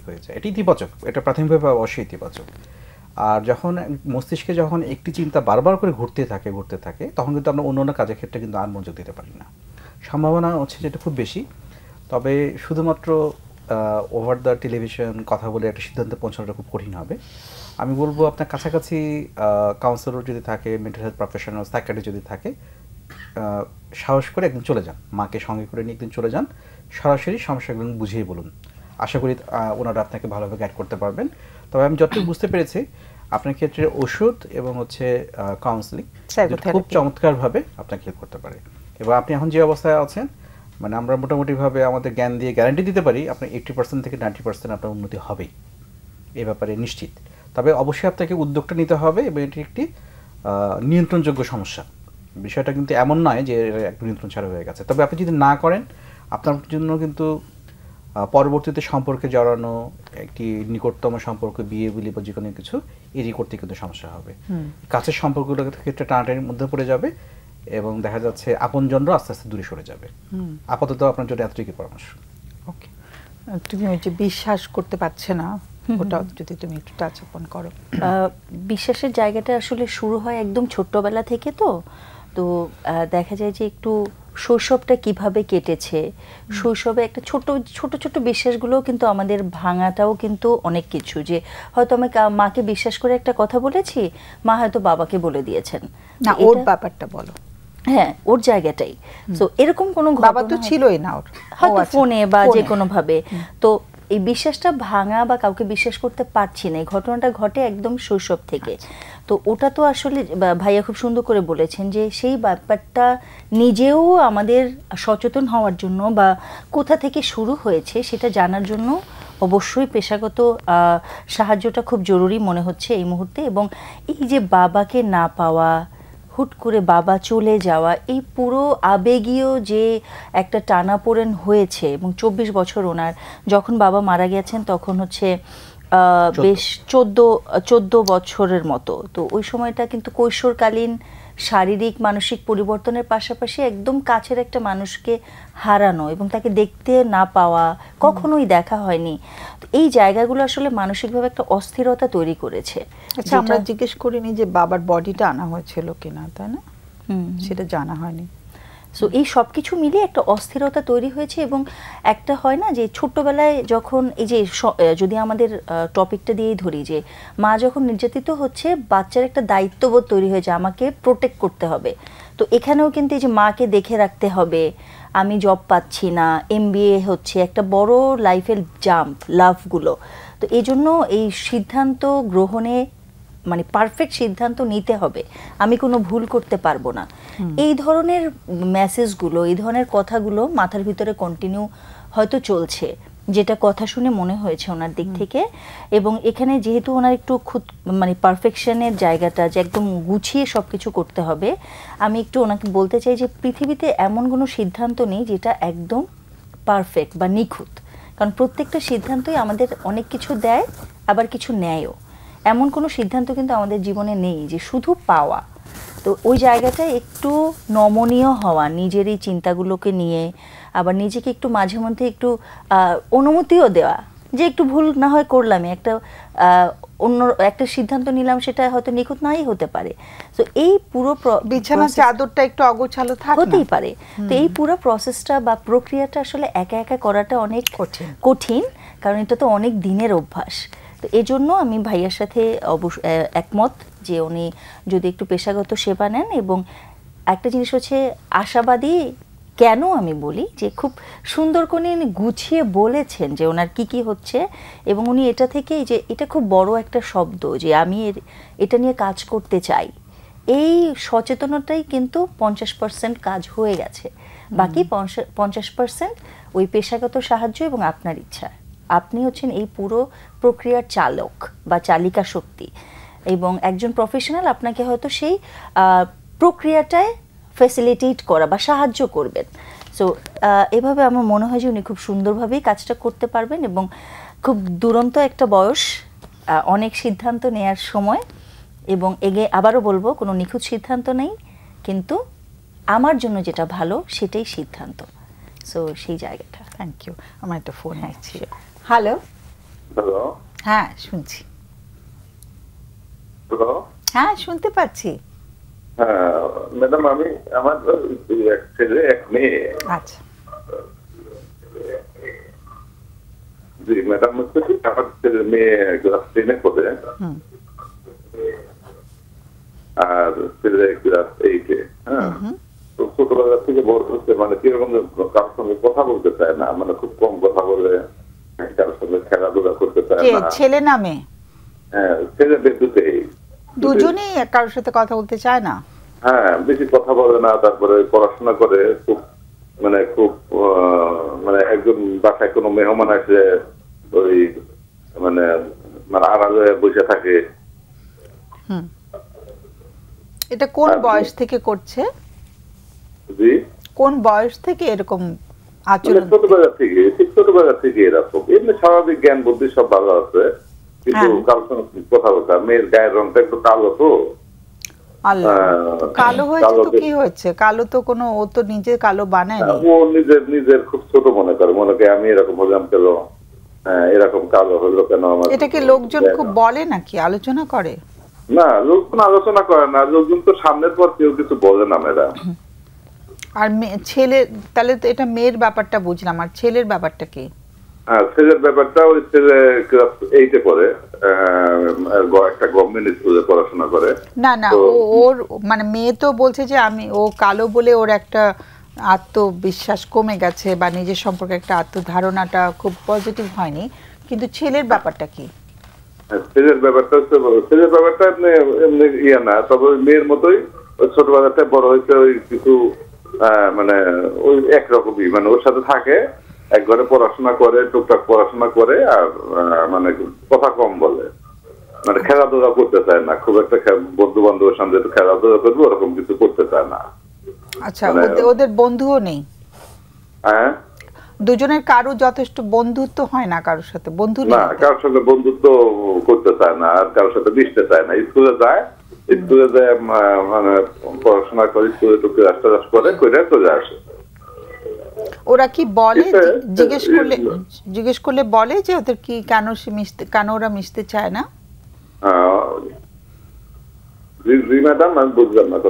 হয়ে যায়। এটা ইতিবাচক, এটা প্রাথমিকভাবে অবশ্যই ইতিবাচক। আর যখন মস্তিষ্কে যখন একটি চিন্তা বারবার করে ঘুরতে থাকে তখন কিন্তু আমরা অন্য কাজের ক্ষেত্রে কিন্তু আর মনোযোগ দিতে পারি না। সম্ভাবনা হচ্ছে যেটা খুব বেশি। তবে শুধুমাত্র ওভার দ্য টেলিভিশন কথা বলে একটা সিদ্ধান্তে পৌঁছানোটা খুব কঠিন হবে। আমি বলবো আপনার কাছাকাছি কাউন্সিলর যদি থাকে, মেন্টাল হেলথ প্রফেশনাল, সাইকিয়াট্রিস্ট যদি থাকে, সাহস করে একদিন চলে যান, মাকে সঙ্গে করে নিয়ে একদিন চলে যান, সরাসরি সমস্যাগুলো বুঝিয়ে বলুন। আশা করি ওনারা আপনাকে ভালোভাবে গাইড করতে পারবেন। তবে আমি যতটুকু বুঝতে পেরেছি আপনার ক্ষেত্রে ওষুধ এবং হচ্ছে কাউন্সিলিং খুব চমৎকারভাবে আপনাকে হেল্প করতে পারে। এবং আপনি এখন যে অবস্থায় আছেন, মানে আমরা মোটামুটিভাবে আমাদের জ্ঞান দিয়ে গ্যারান্টি দিতে পারি আপনার 80% থেকে 90% আপনার উন্নতি হবেই, এ ব্যাপারে নিশ্চিত। তবে অবশ্যই আপনাকে উদ্যোগটা নিতে হবে এবং এটি একটি নিয়ন্ত্রণযোগ্য সমস্যা। বিষয়টা কিন্তু এমন নয় যে একটু নিয়ন্ত্রণ ছাড়া হয়ে গেছে। তবে আপনি যদি না করেন আপনার জন্য কিন্তু পরবর্তীতে সম্পর্কে জড়ানো, একটি নিকটতম সম্পর্ক, বিয়ে বলি বা যে কোনো কিছু এড়িয়ে করতে কিন্তু সমস্যা হবে। কাছের সম্পর্কগুলোর ক্ষেত্রে টানাটানির মধ্যে পড়ে যাবে এবং দেখা যাচ্ছে আপনজনরা আস্তে আস্তে দূরে সরে যাবে। আপাতত আপনার জন্য এতটুকু পরামর্শ। ওকে, তুমি ওই যে বিশ্বাস করতে পারছে না, ওটা যদি তুমি একটু টাচ আপন করো। বিশ্বাসের জায়গাটা আসলে শুরু হয় একদম ছোট্টবেলা থেকে। তো দেখা যায় যে একটু শৈশবটা কিভাবে কেটেছে, শৈশবে একটা ছোট ছোট বিশ্বাসগুলোও কিন্তু আমাদের ভাঙাটাও কিন্তু অনেক কিছু। যে হয়তো আমি মাকে বিশ্বাস করে একটা কথা বলেছি, মা হয়তো বাবাকে বলে দিয়েছেন না, ওর ব্যাপারটা বলো। হ্যাঁ, ওর জায়গাটাই। তো এরকম কোনো বাবা তো ছিলই না, ওর হয়তো ফোনে বা যে কোনো ভাবে। তো এই বিশ্বাসটা ভাঙা বা কাউকে বিশ্বাস করতে পারছি না, এই ঘটনাটা ঘটে একদম শৈশব থেকে। তো ওটা তো আসলে ভাইয়া খুব সুন্দর করে বলেছেন যে সেই ব্যাপারটা নিজেও আমাদের সচেতন হওয়ার জন্য বা কোথা থেকে শুরু হয়েছে সেটা জানার জন্য অবশ্যই পেশাগত সাহায্যটা খুব জরুরি মনে হচ্ছে এই মুহূর্তে। এবং এই যে বাবাকে না পাওয়া, হুট করে বাবা চলে যাওয়া, এই পুরো আবেগীয় যে একটা টানাপোড়েন হয়েছে। এবং 24 বছর ওনার, যখন বাবা মারা গেছেন তখন হচ্ছে বেশ 14 বছরের মতো। তো ওই সময়টা কিন্তু কৈশোরকালীন শারীরিক মানসিক পরিবর্তনের পাশাপাশি একদম কাছের একটা মানুষকে হারানো এবং তাকে দেখতে না পাওয়া, কখনোই দেখা হয়নি। এই জায়গাগুলো আসলে মানসিকভাবে একটা অস্থিরতা তৈরি করেছে। আচ্ছা, আমরা জিজ্ঞেস করিনি যে বাবার বডিটা আনা হয়েছিল কিনা, তাই না? সেটা জানা হয়নি। সো এই সব কিছু মিলিয়ে একটা অস্থিরতা তৈরি হয়েছে। এবং একটা হয় না যে ছোট্টবেলায় যখন এই যে যদি আমাদের টপিকটা দিয়েই ধরি যে মা যখন নির্যাতিত হচ্ছে, বাচ্চার একটা দায়িত্ববোধ তৈরি হয়েছে, আমাকে প্রোটেক্ট করতে হবে। তো এখানেও কিন্তু এই যে মাকে দেখে রাখতে হবে, আমি জব পাচ্ছি না, MBA হচ্ছে, একটা বড় লাইফের জাম্প, লাভগুলো। তো এই জন্য এই সিদ্ধান্ত গ্রহণে মানে পারফেক্ট সিদ্ধান্ত নিতে হবে, আমি কোনো ভুল করতে পারবো না। এই ধরনের মেসেজগুলো, এই ধরনের কথাগুলো মাথার ভিতরে কন্টিনিউ হয়তো চলছে, যেটা কথা শুনে মনে হয়েছে ওনার দিক থেকে। এবং এখানে যেহেতু ওনার একটু মানে পারফেকশনের জায়গাটা যে একদম গুছিয়ে সব কিছু করতে হবে, আমি একটু ওনাকে বলতে চাই যে পৃথিবীতে এমন কোনো সিদ্ধান্ত নেই যেটা একদম পারফেক্ট বা নিখুঁত। কারণ প্রত্যেকটা সিদ্ধান্তই আমাদের অনেক কিছু দেয়, আবার কিছু নেয়ও। এমন কোনো সিদ্ধান্ত কিন্তু আমাদের জীবনে নেই যে শুধু পাওয়া। তো ওই জায়গাটায় একটু নমনীয় হওয়া, নিজের এই চিন্তাগুলোকে নিয়ে, আবার নিজেকে একটু মাঝে মধ্যে একটু অনুমতিও দেওয়া যে একটু ভুল না হয় করলামই, একটা অন্য একটা সিদ্ধান্ত নিলাম, সেটা হয়তো নিখুঁত নাই হতে পারে। তো এই পুরো বিছানার চাদরটা একটু অগোছালো হতেই পারে। তো এই পুরো প্রসেসটা বা প্রক্রিয়াটা আসলে একা একা করাটা অনেক কঠিন, কারণ এটা তো অনেক দিনের অভ্যাস। তো এজন্য আমি ভাইয়ার সাথে একমত যে উনি যদি একটু পেশাগত সেবা নেন। এবং একটা জিনিস হচ্ছে আশাবাদী কেন আমি বলি, যে খুব সুন্দর করে উনি গুছিয়ে বলেছেন যে ওনার কি কি হচ্ছে, এবং উনি এটা থেকে যে এটা খুব বড় একটা শব্দ যে আমি এটা নিয়ে কাজ করতে চাই, এই সচেতনতাই কিন্তু 50% কাজ হয়ে গেছে। বাকি 50% ওই পেশাগত সাহায্য এবং আপনার ইচ্ছা। আপনি হচ্ছেন এই পুরো প্রক্রিয়ার চালক বা চালিকা শক্তি, এবং একজন প্রফেশনাল আপনাকে হয়তো সেই প্রক্রিয়াটায় ফ্যাসিলিটেট করা বা সাহায্য করবেন। সো এভাবে আমার মনে হয় যে উনি খুব সুন্দরভাবেই কাজটা করতে পারবেন, এবং খুব দুরন্ত একটা বয়স, অনেক সিদ্ধান্ত নেয়ার সময়, এবং আবারও বলবো কোনো নিখুঁত সিদ্ধান্ত নেই, কিন্তু আমার জন্য যেটা ভালো সেটাই সিদ্ধান্ত। সো সেই জায়গাটা। Thank you. আমার একটা ফোন আসছে। হ্যালো। হ্যালো। হ্যাঁ শুনছি। হ্যালো। হ্যাঁ শুনতে পাচ্ছি। হ্যাঁ ম্যাডাম, আমি আমার এক ছেলে এক মেয়ে। আচ্ছা। জি ম্যাডাম, হচ্ছে আমার ছেলে মেয়ে ক্লাস 10-এ পড়ে, আর ছেলে ক্লাস 8-এ। হ্যাঁ, তো ছোটবেলা থেকে বড় হচ্ছে, মানে কিরকম কারোর সঙ্গে কথা বলতে চায় না, মানে খুব কম কথা বলে, কারোর সঙ্গে খেলাধুলা করতে চায় না। ছেলে না মেয়ে? হ্যাঁ, ছেলেদের দুজনেই কারোর সাথে কথা বলতে চায় না। হ্যাঁ, বেশি কথা বলে না, তারপরে পড়াশোনা করে খুব মানে একজন বাসায় কোনো মেহমান আসলে ওই মানে আড়ালে বসে থাকে। এটা কোন বয়স থেকে করছে? জি, কোন বয়স থেকে এরকম আচরণ? ছোটবেলা থেকে এরকম। এমনি স্বাভাবিক জ্ঞান বুদ্ধি সব ভালো আছে, কিন্তু কারোর সঙ্গে কথা বলতে, মেয়ের গায়ের রংটা একটু কালো তো। কালো হয়েছে তো কি হয়েছে? কালো তো কোনো, ও তো নিজে কালো বানায়নি। ও নিজের খুব ছোট মনে করে, আমি এরকম হলাম কেন, এরকম কালো হলো কেন আমার। এটাকে লোকজন খুব বলে নাকি, আলোচনা করে? না, লোকজন আলোচনা করে না, লোকজন তো সামনের পর কেউ কিছু বলে না ম্যাডাম। আর ছেলে, তাহলে তো এটা মেয়ের ব্যাপারটা বুঝলাম, আর ছেলের ব্যাপারটা কি? হ্যাঁ, ছেলের ব্যাপারটা, ওই ছেলে ক্লাস 8-এ পড়ে, একটা গভর্নমেন্ট স্কুলে পড়াশোনা করে। না ওর মানে মেয়ে তো বলছে যে ও কালো বলে ওর একটা আত্মবিশ্বাস কমে গেছে, বা নিজের সম্পর্কে একটা আত্মধারণাটা খুব পজিটিভ হয়নি, কিন্তু ছেলের ব্যাপারটা কি? ছেলের ব্যাপারটা এমনি ইয়ে না, তবে মেয়ের মতোই ছোটবেলাতে বড় হয়েছে, ওই কিছু মানে ওই একরকমই, মানে ওর সাথে থাকে, এক ঘরে পড়াশোনা করে, টুকটাক পড়াশোনা করে, আর মানে কথা কম বলে, মানে খেলাধুলা করতে চায় না খুব একটা, বন্ধু বান্ধবের সামনে একটু খেলাধুলা করবে ওরকম কিছু করতে চায় না। আচ্ছা, ওদের বন্ধুও নেই? হ্যাঁ, দুজনের কারো যথেষ্ট বন্ধুত্ব হয় না কারোর সাথে? বন্ধু না, কারোর সাথে বন্ধুত্ব করতে চায় না, আর কারোর সাথে মিশতে চায় না। স্কুলে যায় মানে পড়াশোনা করে, স্কুলে একটু ক্লাস করে চলে আসে। ওরা কি বলে, জিজ্ঞেস করলে বলে যে ওদের কি, কেন ওরা মিশতে চায় না?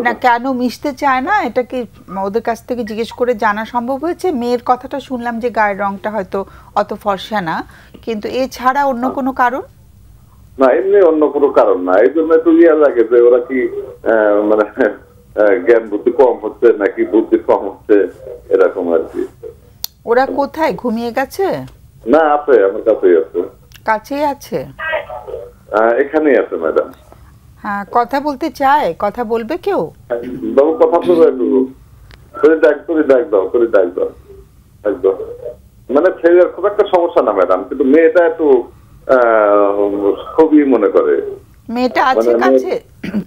না, কেন মিশতে চায় না, এটা কি ওদের কাছ থেকে জিজ্ঞেস করে জানা সম্ভব হয়েছে? মেয়ের কথাটা শুনলাম যে গায়ের রংটা হয়তো অত ফর্সা না, কিন্তু এছাড়া অন্য কোনো কারণ? না, এমনি অন্য কোনো কারণ না। এই জন্য তো ইয়া লাগে যে ওরা কি মানে জ্ঞান বুদ্ধি কম হচ্ছে নাকি বুদ্ধি কম হচ্ছে, এরকম আর কি। ওরা কোথায়, ঘুমিয়ে গেছে? না, আছে, আমার কাছেই আছে। কাছেই আছে? এখানেই আছে ম্যাডাম। হ্যাঁ, কথা বলতে চায়? কথা বলবে কেউ? বাবু কথা বলবে, ডাক দাও একদম। মানে ছেলের খুব একটা সমস্যা না ম্যাডাম, কিন্তু মেয়েটা একটু খুবই মনে করে। মেয়েটা আছে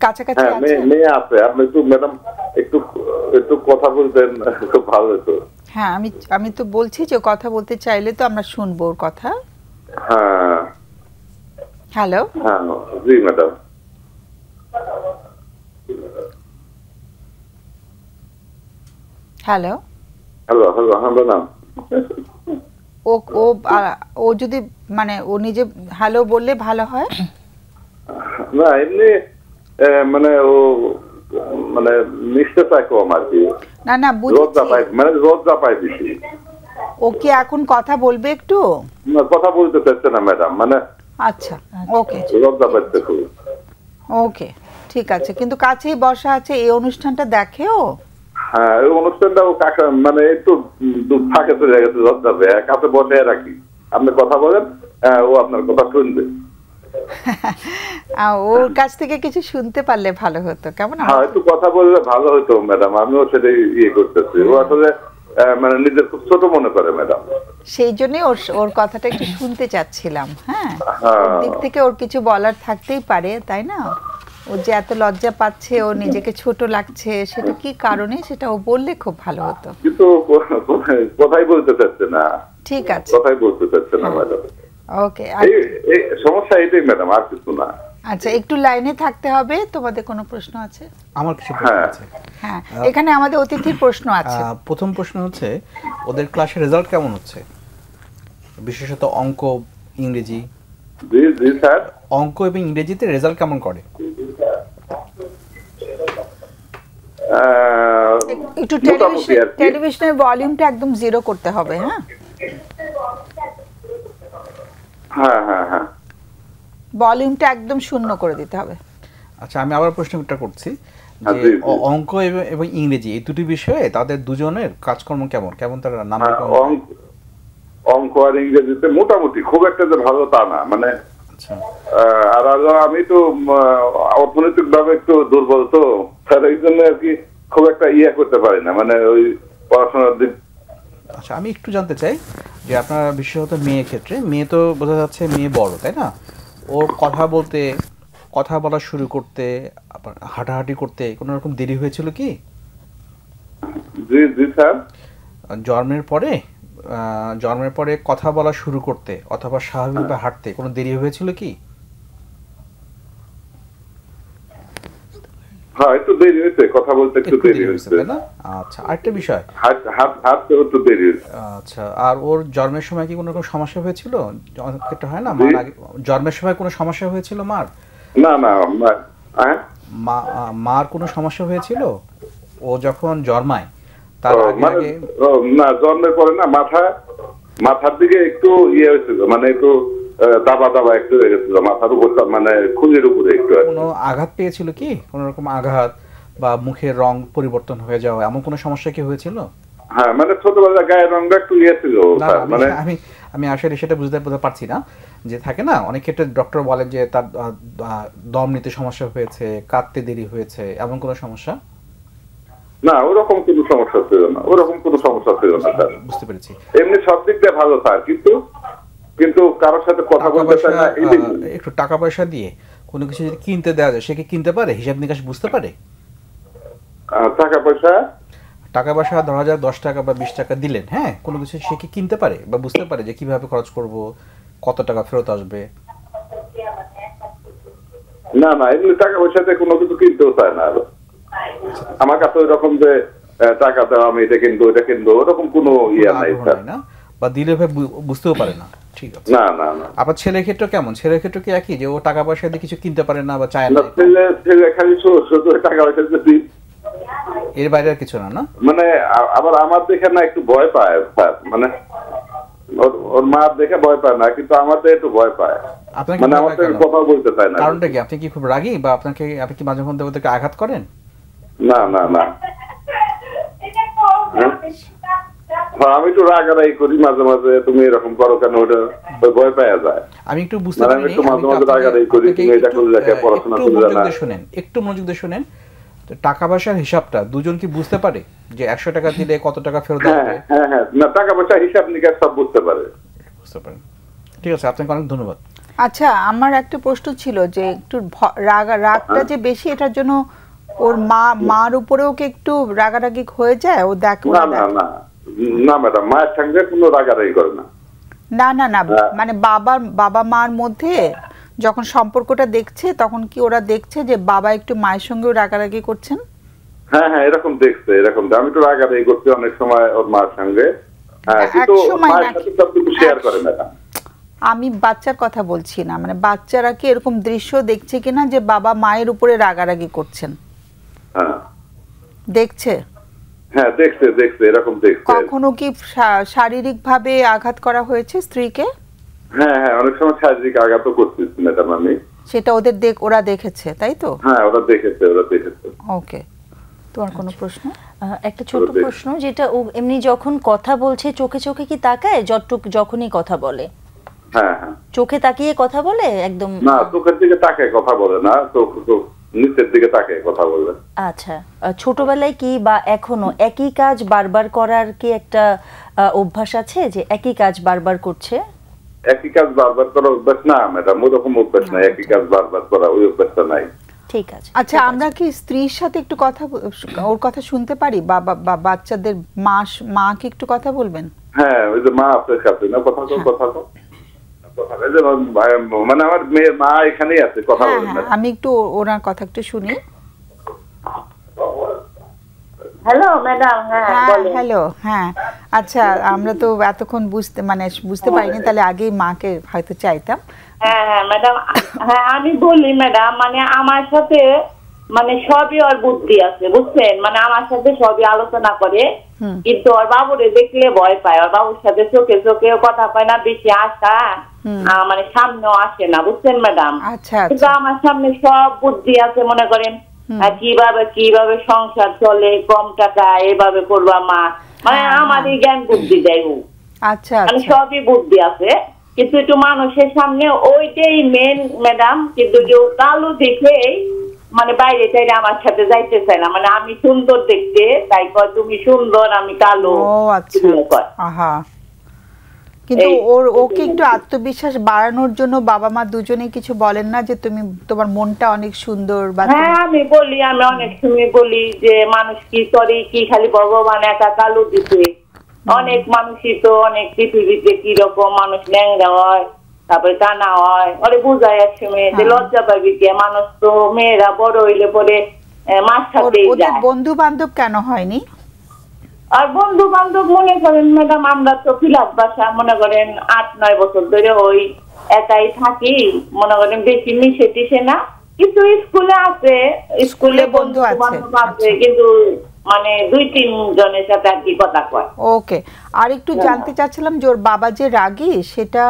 কাছাকাছি আছে? মেয়ে আছে। আপনি একটু ম্যাডাম একটু কথা বলতেন, খুব ভালো হতো। হ্যাঁ, আমি তো বলছি যে কথা বলতে চাইলে তো আমরা শুনবো ওর কথা। হ্যাঁ, হ্যালো। হ্যাঁ, জি ম্যাডাম। Hello madam. ও যদি মানে ও নিজে হ্যালো বললে ভালো হয়। না, এমনি মানে ও মানে মিশতে চায় কম আর কি। না লজ্জা পায় বেশি। ও কি এখন কথা বলবে একটু? কথা বলতে চাইছে না ম্যাডাম, মানে আচ্ছা, ওকে লজ্জা পাচ্ছে খুব। ওকে, ঠিক আছে। কিন্তু কাছেই বসা আছে, এই অনুষ্ঠানটা দেখেও? হ্যাঁ, ওই অনুষ্ঠানটা ও কাকা মানে একটু ফাঁকে চলে গেছে, লজ্জা পেয়ে কাছে বসে রাখি, আপনি কথা বলেন, ও আপনার কথা শুনবে। ওর কাছ থেকে কিছু শুনতে পারলে ভালো হতো, কেমন? হ্যাঁ, একটু কথা বললে ভালো হতো ম্যাডাম, আমিও সেটাই করতেছি। ও আসলে মানে নিজের খুব ছোট মনে করে ম্যাডাম, সেই জন্যই ওর কথাটা একটু শুনতে চাচ্ছিলাম। হ্যাঁ, ওর দিক থেকে ওর কিছু বলার থাকতেই পারে, তাই না? ও যে এত লজ্জা পাচ্ছে, ও নিজেকে ছোট লাগছে, সেটা কি কারণে, সেটা ও বললে খুব ভালো হতো। কিন্তু কথাই বলতে চাচ্ছে না। ঠিক আছে, কথাই বলতে চাচ্ছে না ম্যাডাম। ওকে, এই সমস্যা এটাই ম্যাডাম, আর কিছু না। আচ্ছা, একটু লাইনে থাকতে হবে। তোমাদের কোনো প্রশ্ন আছে? আমার কিছু প্রশ্ন আছে। হ্যাঁ, এখানে আমাদের অতিথির প্রশ্ন আছে। প্রথম প্রশ্ন হচ্ছে, ওদের ক্লাসের রেজাল্ট কেমন হচ্ছে, বিশেষত অঙ্ক, ইংরেজি? জি জি স্যার। অঙ্ক এবং ইংরেজিতে রেজাল্ট কেমন করে? একটু টেলিভিশনের ভলিউমটা একদম জিরো করতে হবে। হ্যাঁ হ্যাঁ হ্যাঁ হ্যাঁ, ভলিউমটা একদম শূন্য করে দিতে হবে। আচ্ছা, আমি আবার প্রশ্নটা করছি যে অঙ্ক এবং ইংরেজি এই দুটি বিষয়ে তাদের দুজনের কাজকর্ম কেমন, কেমন তারা নাম্বার? অঙ্ক আর ইংরেজিতে মোটামুটি, খুব একটা যে ভালো তা না মানে। আর আমি তো অর্থনৈতিক ভাবে একটু দুর্বল, তো স্যার এই জন্য আর কি খুব একটা করতে পারি না, মানে ওই পড়াশোনার দিক। আচ্ছা, আমি একটু জানতে চাই যে আপনার বিশেষত মেয়ের ক্ষেত্রে, মেয়ে তো বোঝা যাচ্ছে মেয়ে বড়, তাই না? ওর কথা বলা শুরু করতে, হাঁটাহাঁটি করতে কোনো রকম দেরি হয়েছিল কি? জি জি স্যার। জন্মের পরে কথা বলা শুরু করতে অথবা স্বাভাবিকভাবে হাঁটতে কোনো দেরি হয়েছিল কি? হ্যাঁ, একটু দেরি হয়েছে, কথা বলতে একটু দেরি হয়েছে, তাই না? আচ্ছা, আরেকটা বিষয়, হাঁটতে একটু দেরি হয়েছে। আচ্ছা, আর ওর জন্মের সময় কি কোনো রকম সমস্যা হয়েছিল? একটা হয় না, জন্মের সময় কোনো সমস্যা হয়েছিল মার? না না, মার কোনো সমস্যা হয়েছিল ও যখন জন্মায় তার আগে? না, জন্মের পরে না, মাথার দিকে একটু হয়েছিল, মানে একটু দাবা একটু হয়ে গেছিল মাথার উপর, মানে খুঁজের উপরে একটু। কোনো আঘাত পেয়েছিল কি, কোনো রকম আঘাত বা মুখের রং পরিবর্তন হয়ে যাওয়া, এমন কোনো সমস্যা কি হয়েছিল? হ্যাঁ, মানে ছোটবেলায় গায়ের রংটা একটু ছিল। মানে আমি আসলে সেটা বুঝতে পারছি না, যে থাকে না অনেক ক্ষেত্রে ডক্টর বলেন যে তার দম নিতে সমস্যা হয়েছে, কাঁদতে দেরি হয়েছে, এমন কোনো সমস্যা? না, ওরকম কোনো সমস্যা ছিল না, স্যার। বুঝতে পেরেছি। এমনি সব দিক দিয়ে ভালো স্যার, কিন্তু কারোর সাথে কথা বলতে চায় না। একটু টাকা পয়সা দিয়ে কোনো কিছু যদি কিনতে দেওয়া যায়, সে কি কিনতে পারে? হিসাব নিকাশ বুঝতে পারে? টাকা পয়সা 10 টাকা বা 20 টাকা দিলেন, হ্যাঁ, কোনো কিছু সে কি কিনতে পারে বা বুঝতে পারে যে কিভাবে খরচ করব, কত টাকা ফেরত আসবে? না না, এমনি টাকা পয়সাতে কোনো কিছু কিনতেও চায় না। আমার কাছে ওইরকম যে টাকা দাও, আমি এটা কিনবো ওইটা কিনবো, ওরকম কোনো নাই না, বা দিলে ভাই বুঝতেও পারে না। ঠিক আছে। না না না। আবার ছেলের ক্ষেত্রে কেমন? ছেলের ক্ষেত্রে কি একই, যে ও টাকা পয়সা দিয়ে কিছু কিনতে পারে না বা চায় না? ছেলে খালি শুধু টাকা পয়সা দিই, এর বাইরে আর কিছু না। না মানে আবার আমার দেখে না একটু ভয় পায় স্যার, মানে ওর মা দেখে ভয় পায় না, কিন্তু আমাদের একটু ভয় পায়, মানে আমাদের কথা বলতে চায় না। কারণটা কি? আপনি কি খুব রাগী, বা আপনি কি মাঝে মধ্যে ওদেরকে আঘাত করেন? না না না, আমি একটু রাগারাগি করি মাঝে মাঝে, তুমি এরকম করো কেন, ওটা ভয় পাওয়া যায়। আমি একটু বুঝতে পারি, একটু মাঝে মাঝে রাগারাগি করি, তুমি এটা করলে দেখে পড়াশোনা করলে না। একটু মনোযোগ দিয়ে শুনেন। টাকা পয়সার হিসাবটা দুজন কি বুঝতে পারে, যে 100 টাকা দিলে কত টাকা ফেরত আসবে? হ্যাঁ হ্যাঁ, না, টাকা পয়সা হিসাব নিকাশ সব বুঝতে পারে। ঠিক আছে, আপনাকে অনেক ধন্যবাদ। আচ্ছা, আমার একটা প্রশ্ন ছিল যে একটু রাগটা যে বেশি, এটার জন্য ওর মার উপরেও কি একটু রাগারাগি হয়ে যায়? ও দেখে না না না না ম্যাডাম, মায়ের সঙ্গে কোনো রাগারাগি করে না। না না না, মানে বাবা মার মধ্যে যখন সম্পর্কটা দেখছে, তখন কি ওরা দেখছে যে বাবা একটু মায়ের সঙ্গেও রাগারাগি করছেন? হ্যাঁ হ্যাঁ, এরকম দেখছে, এরকম। আমি তো রাগারাগি করছি অনেক সময় ওর মায়ের সঙ্গে, কিন্তু মায়ের সাথে সব কিছু শেয়ার করে না। আমি বাচ্চার কথা বলছি না, মানে বাচ্চারা কি এরকম দৃশ্য দেখছে কিনা যে বাবা মায়ের উপরে রাগারাগি করছেন? হ্যাঁ, দেখছে। হ্যাঁ, দেখছে, এরকম দেখছে। কখনো কি শারীরিক ভাবে আঘাত করা হয়েছে স্ত্রীকে? হ্যাঁ হ্যাঁ, অনেক সময় শারীরিক আঘাতও করতেছি ম্যাডাম আমি। সেটা ওরা দেখেছে, তাই তো? হ্যাঁ, ওরা দেখেছে। ওকে, তোমার কোনো প্রশ্ন? একটা ছোট প্রশ্ন, যেটা ও এমনি যখন কথা বলছে চোখে চোখে কি তাকায় যখনই কথা বলে? হ্যাঁ হ্যাঁ, চোখে তাকিয়ে কথা বলে একদম? না, চোখের দিকে তাকায় কথা বলে না, চোখ নিচের দিকে তাকায় কথা বলে। আচ্ছা, ছোটবেলায় কি বা এখনো একই কাজ বারবার করার কি একটা অভ্যাস আছে, যে একই কাজ বারবার করছে? একই কাজ বারবার করা অভ্যাস না ম্যাডাম, ওরকম অভ্যাস নাই। একই কাজ বারবার করা ওই অভ্যাসটা নাই। ঠিক আছে। আচ্ছা, আমরা কি স্ত্রীর সাথে একটু ওর কথা শুনতে পারি? বা বাচ্চাদের মা কি একটু কথা বলবেন? হ্যাঁ, ওই যে মা আপনার সাথে না, কথা তো মানে আমার মেয়ের মা এখানেই আছে, কথা বলেন না। আমি একটু ওনার কথা একটু শুনি। Hello madam. হ্যালো, হ্যাঁ। আচ্ছা, আমরা তো এতক্ষণ বুঝতে পারিনি, তাহলে আগেই মাকে হয়তো চাইতাম। হ্যাঁ হ্যাঁ ম্যাডাম, হ্যাঁ আমি বলি ম্যাডাম, মানে আমার সাথে মানে সবই ওর বুদ্ধি আছে, বুঝছেন? মানে আমার সাথে সবই আলোচনা করে, কিন্তু ওর বাবুরে দেখলে ভয় পায়। ওর বাবুর সাথে চোখে চোখেও কথা পায় না, বেশি আশা মানে সামনেও আসে না, বুঝছেন ম্যাডাম? আচ্ছা, কিন্তু আমার সামনে সব বুদ্ধি আছে, মনে করেন কিভাবে সংসার চলে, কম টাকা এভাবে করবা মা, মানে আমারই জ্ঞান বুদ্ধি দেয়। আচ্ছা, মানে সবই বুদ্ধি আছে, কিন্তু একটু মানুষের সামনে ওইটাই মেন ম্যাডাম। কিন্তু কেউ কালো দেখে মানে বাইরে চাইলে আমার সাথে যাইতে চায় না, মানে আমি সুন্দর দেখতে, তাই কয় তুমি সুন্দর, আমি কালো। ও আচ্ছা, কিন্তু ওকে একটু আত্মবিশ্বাস বাড়ানোর জন্য বাবা মা দুজনেই কিছু বলেন না, যে তোমার মনটা অনেক সুন্দর? হ্যাঁ, আমি বলি, আমি অনেক সময় বলি যে মানুষ কি করে, কি খালি ভগবান একা কালো দিতে? অনেক মানুষই তো অনেক পৃথিবীতে কিরকম মানুষ ল্যাংড়া হয়, তারপরে কানা হয়, ওরে বুঝায় এক সময় যে লজ্জা পাবি কে, মানুষ তো মেয়েরা বড় হইলে পরে মার সাথেই যায়। বন্ধু বান্ধব কেন হয়নি? আর বন্ধু বান্ধব মনে করেন ম্যাডাম, আমরা তো ফিলাত বাসা মনে করেন 8-9 বছর ধরে ওই একাই থাকি, মনে করেন বেশি মিশে টিশে না। কিন্তু স্কুলে আছে, স্কুলে বন্ধু আছে, কিন্তু মানে 2-3 জনের সাথে আর কি কথা কয়। ওকে, আর একটু জানতে চাচ্ছিলাম যে ওর বাবা যে রাগী, সেটা?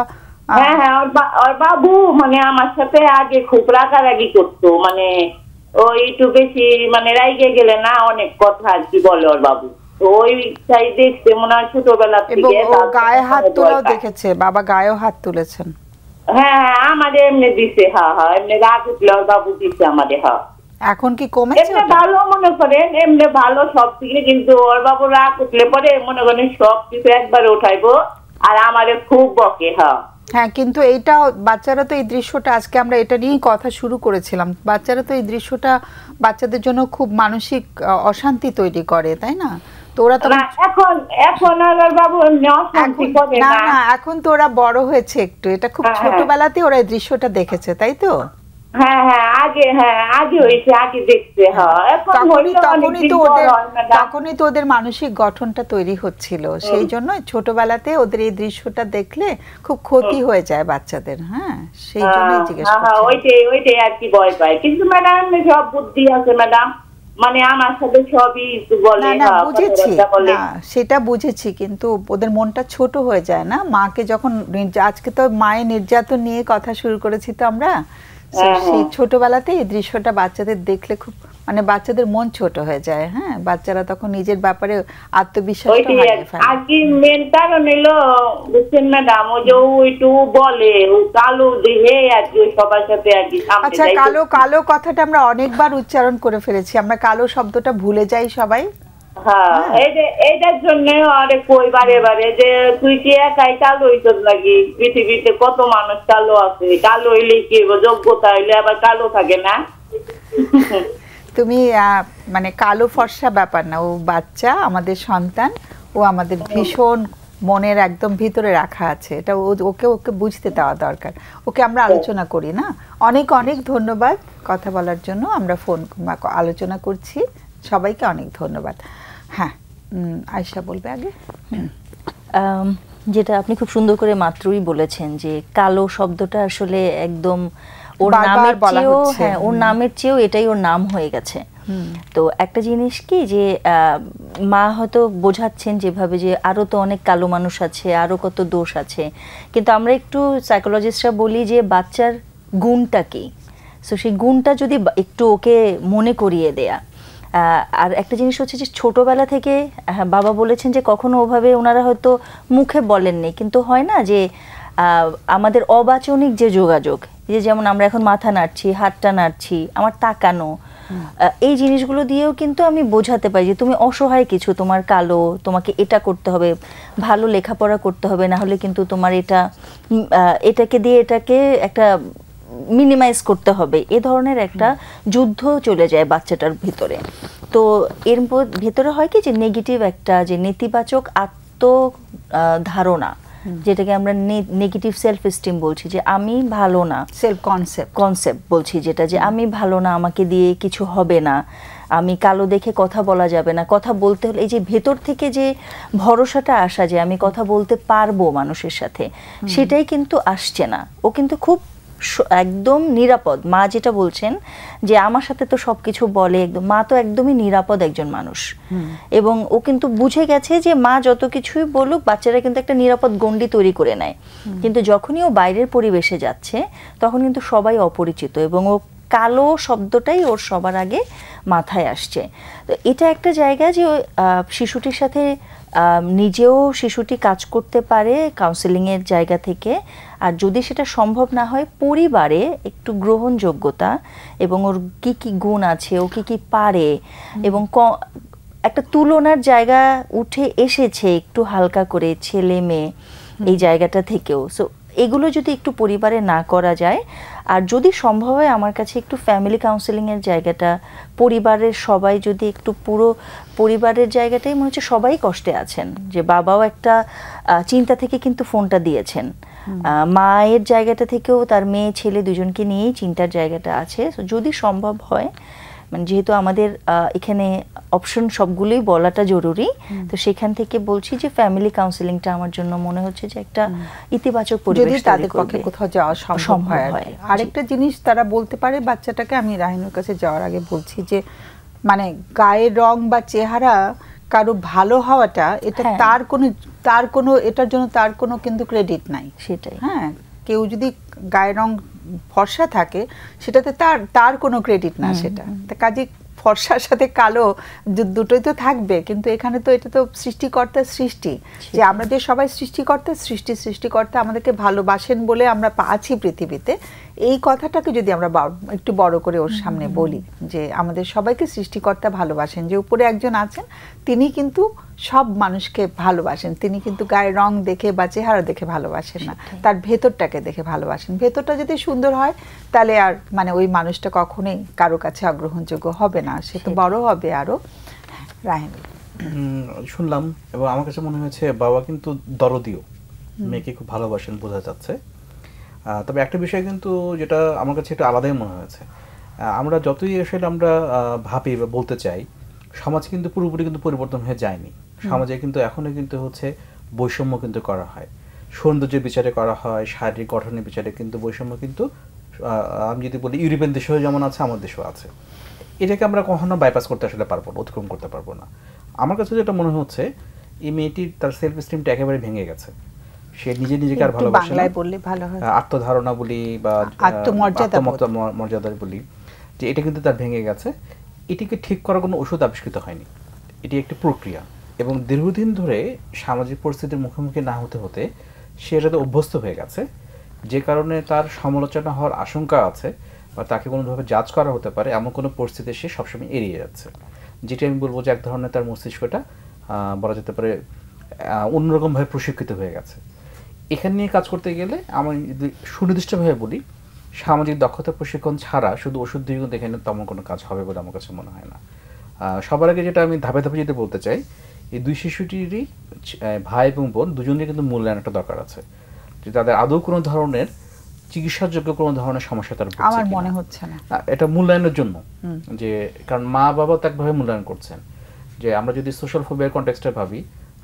হ্যাঁ হ্যাঁ, ওর বাবু মানে আমার সাথে আগে খুব রাগারাগি করতো, মানে ওই একটু বেশি মানে রাইগে গেলে না অনেক কথা আর কি বলে ওর বাবু। ওই চাই দেখতে মনে হয় ছোটবেলা থেকে গায়ে হাত তোলাও দেখেছে, বাবা গায়েও হাত তুলেছেন? হ্যাঁ হ্যাঁ, আমাদের এমনি দিছে। হ্যাঁ হ্যাঁ, এমনি রাগ উঠলে ওর বাবু দিচ্ছে আমাদের। হ্যাঁ, এখন কি কমেছে? এমনি ভালো মনে করেন, এমনি ভালো সব থেকে, কিন্তু ওর বাবু রাগ উঠলে পরে মনে করেন সব কিছু একবারে উঠাইবো, আর আমারে খুব বকে। হ্যাঁ, কিন্তু এইটা বাচ্চারা তো এই দৃশ্যটা, আজকে আমরা এটা নিয়েই কথা শুরু করেছিলাম, বাচ্চারা তো এই দৃশ্যটা বাচ্চাদের জন্য খুব মানসিক অশান্তি তৈরি করে, তাই না? তো ওরা তো এখন আর বাবু অশান্তি করে না, এখন তো ওরা বড় হয়েছে একটু, এটা খুব ছোটবেলাতে ওরা এই দৃশ্যটা দেখেছে, তাই তো? হ্যাঁ হ্যাঁ, আগে হয়েছে, আগে দেখতে হয়। তখনই তো ওদের মানসিক গঠনটা তৈরি হচ্ছিল, সেই জন্য ছোটবেলাতে ওদের এই দৃশ্যটা দেখলে খুব ক্ষতি হয়ে যায় বাচ্চাদের। হ্যাঁ, সেই জন্যই জিজ্ঞেস করছি। ওইটাই আর কি ভয় পায়। কিন্তু ম্যাডাম সব বুদ্ধি আছে ম্যাডাম, মানে আমার সাথে সবই বলে। বুঝেছি, সেটা বুঝেছি, কিন্তু ওদের মনটা ছোট হয়ে যায় না মাকে যখন, আজকে তো মায়ের নির্যাতন নিয়ে কথা শুরু করেছি তো আমরা, সেই ছোটবেলাতে এই দৃশ্যটা বাচ্চাদের দেখলে খুব মানে বাচ্চাদের মন ছোট হয়ে যায়। হ্যাঁ, বাচ্চারা তখন নিজের ব্যাপারে আত্মবিশ্বাসটা হারিয়ে ফেলে। আর কি মেন কারণ হলো বুঝছেন ম্যাডাম, ও যে একটু বলে ও কালো দেখে আর কি সবার সাথে আর কি। আচ্ছা, কালো কথাটা আমরা অনেকবার উচ্চারণ করে ফেলেছি, আমরা কালো শব্দটা ভুলে যাই সবাই। হ্যাঁ, এইটার জন্য আরে কই বারে বারে যে তুই কি একাই কালো হইছস নাকি? পৃথিবীতে কত মানুষ কালো আছে, কালো হইলে কি যোগ্যতা হইলে আবার কালো থাকে না। তুমি মানে কালো ফর্সা ব্যাপার না, ও বাচ্চা, আমাদের সন্তান, ও আমাদের ভীষণ মনের একদম ভিতরে রাখা আছে, এটা ওকে বুঝতে দেওয়া দরকার, ওকে আমরা আলোচনা করি না। অনেক অনেক ধন্যবাদ কথা বলার জন্য, আমরা ফোন আলোচনা করছি, সবাইকে অনেক ধন্যবাদ। হ্যাঁ, আয়েশা বলবে আগে। যেটা আপনি খুব সুন্দর করে মাত্রই বলেছেন যে কালো শব্দটা আসলে একদম ওর নামের চেয়েও, ওর নামের চেয়েও এটাই ওর নাম হয়ে গেছে। তো একটা জিনিস কি যে মা হয়তো বোঝাচ্ছেন যেভাবে যে আরো তো অনেক কালো মানুষ আছে, আরো কত দোষ আছে, কিন্তু আমরা একটু সাইকোলজিস্টরা বলি যে বাচ্চার গুণটা কি, সো সেই গুণটা যদি একটু ওকে মনে করিয়ে দেয়া। আর একটা জিনিস হচ্ছে যে ছোটবেলা থেকে বাবা বলেছেন যে কখনো ওভাবে ওনারা হয়তো মুখে বলেননি, কিন্তু হয় না যে আমাদের অবাচনিক যে যোগাযোগ, যে যেমন আমরা এখন মাথা নাড়ছি, হাতটা নাড়ছি, আমার তাকানো, এই জিনিসগুলো দিয়েও কিন্তু আমি বোঝাতে পারি যে তুমি অসহায় কিছু, তোমার কালো, তোমাকে এটা করতে হবে, ভালো লেখাপড়া করতে হবে, না হলে কিন্তু তোমার এটাকে দিয়ে এটাকে একটা মিনিমাইজ করতে হবে, এ ধরনের একটা যুদ্ধ চলে যায় বাচ্চাটার ভিতরে। তো এর ভেতরে হয় কি যে নেগেটিভ একটা যে নেতিবাচক আত্মধারণা, যেটাকে আমরা নেগেটিভ সেলফ এস্টিম বলছি, যে আমি ভালো না, সেলফ কনসেপ্ট বলছি, যেটা যে আমি ভালো না, আমাকে দিয়ে কিছু হবে না, আমি কালো দেখে কথা বলা যাবে না, কথা বলতে হলে এই যে ভেতর থেকে যে ভরসাটা আসা যে আমি কথা বলতে পারবো মানুষের সাথে, সেটাই কিন্তু আসছে না। ও কিন্তু খুব একদম নিরাপদ, মা যেটা বলছেন যে আমার সাথে তো সবকিছু বলে, একদম মা তো একদমই নিরাপদ একজন মানুষ, এবং ও কিন্তু বুঝে গেছে যে মা যত কিছুই বলুক বাচ্চারা কিন্তু একটা নিরাপদ গণ্ডি তৈরি করে নেয়। কিন্তু যখনই ও বাইরের পরিবেশে যাচ্ছে তখন কিন্তু সবাই অপরিচিত, এবং ও কালো শব্দটাই ওর সবার আগে মাথায় আসছে। তো এটা একটা জায়গা যে শিশুটির সাথে নিজেও শিশুটি কাজ করতে পারে কাউন্সেলিংয়ের জায়গা থেকে, আর যদি সেটা সম্ভব না হয় পরিবারে একটু গ্রহণযোগ্যতা এবং ওর কি কি গুণ আছে, ও কি কি পারে, এবং একটা তুলনার জায়গা উঠে এসেছে একটু হালকা করে ছেলে মেয়ে এই জায়গাটা থেকেও। সো এগুলো যদি একটু পরিবারে না করা যায়, আর যদি সম্ভব হয় আমার কাছে একটু ফ্যামিলি কাউন্সেলিংয়ের জায়গাটা, পরিবারের সবাই যদি একটু, পুরো পরিবারের জায়গাটাই মনে হচ্ছে সবাই কষ্টে আছেন, যে বাবাও একটা চিন্তা থেকে কিন্তু ফোনটা দিয়েছেন, মায়ের জায়গাটা থেকেও তার মেয়ে ছেলে দুজনকে নিয়েই চিন্তার জায়গাটা আছে। যদি সম্ভব হয়, মানে যেহেতু আমাদের এখানে অপশন সবগুলোই বলাটা জরুরি, তো সেখান থেকে বলছি যে ফ্যামিলি কাউন্সেলিংটা আমার জন্য মনে হচ্ছে যে একটা ইতিবাচক পরিবেশ যদি তাদের পক্ষে কোথাও যাওয়া সম্ভব হয়। আরেকটা জিনিস তারা বলতে পারে বাচ্চাটাকে, আমি রাহিনুর কাছে যাওয়ার আগে বলছি যে মানে গায়ের রং বা চেহারা কারো ভালো হওয়াটা, এটা তার কোনো এটার জন্য তার কোনো কিন্তু ক্রেডিট নাই। সেটাই, হ্যাঁ, কেউ যদি গায়ের রং ফর্সা থাকে সেটাতে তার কোনো ক্রেডিট না, সেটা কাজে ফর্সার সাথে কালো দুটোই তো থাকবে, কিন্তু এখানে তো এটা তো সৃষ্টিকর্তার সৃষ্টি, যে আমরা যে সবাই সৃষ্টিকর্তা আমাদেরকে ভালোবাসেন বলে আমরা আছি পৃথিবীতে। এই কথাটাকে যদি আমরা একটু বড় করে ওর সামনে বলি যে আমাদের সবাইকে সৃষ্টিকর্তা ভালোবাসেন, যে উপরে একজন আছেন তিনি কিন্তু সব মানুষকে ভালোবাসেন, তিনি কিন্তু গায়ের রং দেখে বা চেহারা দেখে ভালোবাসেন না, তার ভেতরটাকে দেখে ভালোবাসেন। ভেতরটা যদি সুন্দর হয় তাহলে আর মানে ওই মানুষটা কখনোই কারো কাছে অগ্রহণযোগ্য হবে না, সে তো বড় হবে আরো। রাহিন, শুনলাম এবং আমার কাছে মনে হয়েছে বাবা কিন্তু দরদিও, মেয়েকে খুব ভালোবাসেন বোঝা যাচ্ছে। তবে একটা বিষয় কিন্তু যেটা আমার কাছে একটু আলাদাই মনে হয়েছে, আমরা যতই আসলে আমরা ভাবি বা বলতে চাই, সমাজ কিন্তু পুরোপুরি কিন্তু পরিবর্তন হয়ে যায়নি। সমাজে কিন্তু এখনো কিন্তু হচ্ছে বৈষম্য কিন্তু করা হয়, সৌন্দর্যের বিচারে করা হয়, শারীরিক গঠনের বিচারে কিন্তু বৈষম্য কিন্তু আমি যদি বলি ইউরোপিয়ান দেশেও যেমন আছে আমার দেশেও আছে। এটাকে আমরা কখনো বাইপাস করতে আসলে পারবো না, অতিক্রম করতে পারবো না। আমার কাছে যেটা মনে হচ্ছে এই মেয়েটির তার সেলফ এস্টিমটা একেবারে ভেঙে গেছে, সে নিজেকে আর ভালোবাসে না, আত্মধারণা বলি বা আত্মমর্যাদা বলি, যে এটা কিন্তু তার ভেঙে গেছে। এটিকে ঠিক করার কোনো ওষুধ আবিষ্কৃত হয়নি, এটি একটি প্রক্রিয়া, এবং দীর্ঘদিন ধরে সামাজিক পরিস্থিতির মুখোমুখি না হতে হতে সে এটাতে অভ্যস্ত হয়ে গেছে, যে কারণে তার সমালোচনা হওয়ার আশঙ্কা আছে বা তাকে কোনোভাবে জাজ করা হতে পারে এমন কোনো পরিস্থিতি সে সবসময় এড়িয়ে যাচ্ছে। যেটি আমি বলবো যে এক ধরনের তার মস্তিষ্কটা বলা যেতে পারে অন্যরকমভাবে প্রশিক্ষিত হয়ে গেছে। এখানে নিয়ে কাজ করতে গেলে আমি যদি সুনির্দিষ্টভাবে বলি, সামাজিক দক্ষতা প্রশিক্ষণ ছাড়া শুধু ওষুধ দিয়ে কিন্তু এখানে তেমন কোনো কাজ হবে বলে আমার কাছে মনে হয় না। সবার আগে যেটা আমি ধাপে ধাপে যেটা বলতে চাই, এই দুই শিশুটিরই ভাই এবং বোন দুজনেরই কিন্তু মূল্যায়ন একটা দরকার আছে, যে তাদের আদৌ কোনো ধরনের চিকিৎসাযোগ্য কোনো ধরনের সমস্যা তার আমার মনে হচ্ছে না, এটা মূল্যায়নের জন্য, যে কারণ মা বাবা তো একভাবে মূল্যায়ন করছেন, যে আমরা যদি সোশ্যাল ফোবিয়ার কনটেক্সটে ভাবি,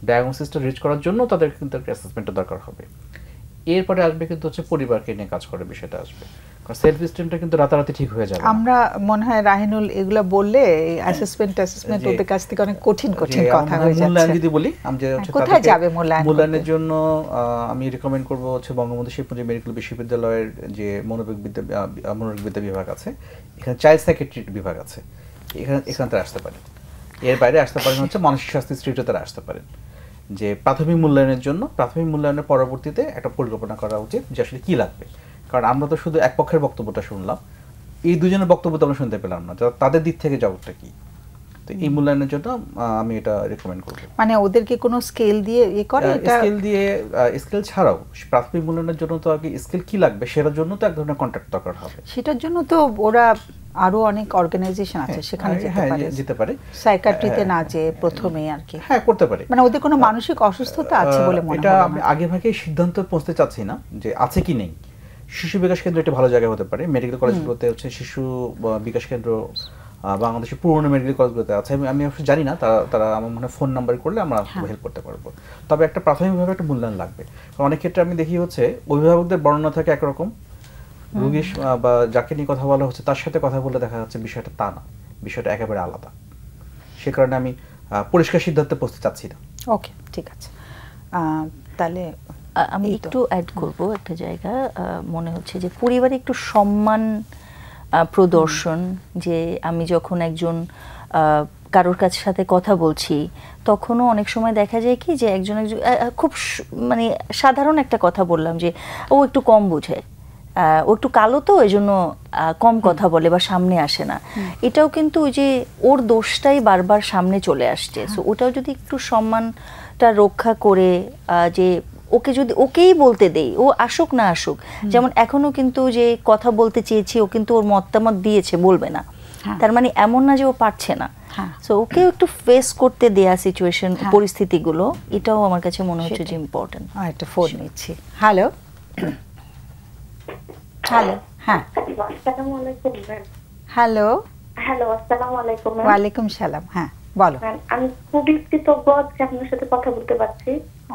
ডায়াগনোসিসটা রিচ করার জন্য তাদের কিন্তু একটা অ্যাসেসমেন্টের দরকার হবে। এরপরে আসবে কিন্তু হচ্ছে পরিবারকে নিয়ে কাজ করার বিষয়টা আসবে, সেলফ স্টিমটা কিন্তু রাতারাতি ঠিক হয়ে যাবে। আমরা মনে হয় রাহিনুল এগুলা বললে অ্যাসেসমেন্ট ওদের কাছ থেকে অনেক কঠিন কথা হয়ে যাচ্ছে। মূল্যায়ন যদি বলি, আমি যে কোথায় যাবে মূল্যায়নের জন্য আমি রিকমেন্ড করব হচ্ছে বঙ্গবন্ধু শেখ মুজিব মেডিকেল বিশ্ববিদ্যালয়ের যে মনোরোগ বিদ্যা বিভাগ আছে, এখানে চাইল্ড সাইকিয়াট্রি বিভাগ আছে, এখানে তারা আসতে পারে। এর বাইরে আসতে পারেন হচ্ছে মানসিক স্বাস্থ্য ইনস্টিটিউটে তারা আসতে পারেন। যে প্রাথমিক মূল্যায়নের জন্য, প্রাথমিক মূল্যায়নের পরবর্তীতে একটা পরিকল্পনা করা উচিত যে আসলে কি লাগবে। কারণ আমরা তো শুধু এক পক্ষের বক্তব্যটা শুনলাম, এই দুজনের বক্তব্য তো আমরা শুনতে পেলাম না, তাদের দিক থেকে জগৎটা কি। তো এই মূল্যায়নের জন্য আমি এটা রেকমেন্ড করব। মানে ওদেরকে কোনো স্কেল দিয়ে করে, স্কেল ছাড়াও প্রাথমিক মূল্যায়নের জন্য তো আগে স্কেল কি লাগবে সেটার জন্য তো এক ধরনের কন্ট্রাক্ট দরকার হবে। সেটার জন্য তো ওরা আরো অনেক অর্গানাইজেশন আছে সেখানে যেতে পারে, সাইকিয়াট্রিতে না যে প্রথমেই আর কি করতে পারে। মানে ওদের কোনো মানসিক অসুস্থতা আছে বলে মনে হয় এটা আমি আগে ভাগে সিদ্ধান্ত পৌঁছতে চাচ্ছি না যে আছে কি নেই। শিশু বিকাশ কেন্দ্র একটা ভালো জায়গা হতে পারে। মেডিকেল কলেজগুলোতে হচ্ছে শিশু বিকাশ কেন্দ্র বাংলাদেশের পুরনো মেডিকেল কলেজগুলোতে আছে। আমি জানি না, তারা আমার মনে হয় ফোন নাম্বার করলে আমরা হেল্প করতে পারবো। তবে একটা প্রাথমিকভাবে একটা মূল্যায়ন লাগবে। কারণ অনেক ক্ষেত্রে আমি দেখি হচ্ছে অভিভাবকদের বর্ণনা থাকে একরকম, রোগী বা যাকে নিয়ে কথা বলা হচ্ছে তার সাথে কথা বলে দেখা যাচ্ছে বিষয়টা তা না, বিষয়টা একেবারে আলাদা। সে কারণে আমি পরিষ্কার সিদ্ধান্তে পৌঁছতে চাচ্ছি না। ওকে, ঠিক আছে। তাহলে আমি একটু অ্যাড করব একটা জায়গা, মনে হচ্ছে যে পরিবারে একটু সম্মান প্রদর্শন, যে আমি যখন একজন কারোর কাছে সাথে কথা বলছি তখনও অনেক সময় দেখা যায় কি যে একজন খুব মানে সাধারণ একটা কথা বললাম যে ও একটু কম বোঝে, ও একটু কালো তো এই জন্য কম কথা বলে বা সামনে আসে না, এটাও কিন্তু ওই যে ওর দোষটাই বারবার সামনে চলে আসছে। সো ওটাও যদি একটু সম্মানটা রক্ষা করে যে ওকে যদি ওকেই বলতে দেই, ও আসুক না আসুক, যেমন এখনো কিন্তু যে কথা বলতে চেয়েছি ও কিন্তু ওর মতামত দিয়েছে, বলবে না, তার মানে এমন না যে ও পারছে না। সো ওকে একটু ফেস করতে দেয়া সিচুয়েশন পরিস্থিতিগুলো, এটাও আমার কাছে মনে হচ্ছে যে ইম্পর্টেন্ট। একটা ফোন নিচ্ছি। হ্যালো হ্যালো, হ্যাঁ আসসালামু আলাইকুম ম্যাম। হ্যালো হ্যালো, আসসালামু আলাইকুম ম্যাম। ওয়ালাইকুম সালাম। হ্যাঁ বলো। আমি খুবই কৃতজ্ঞ আজকে আপনার সাথে কথা বলতে পারছি।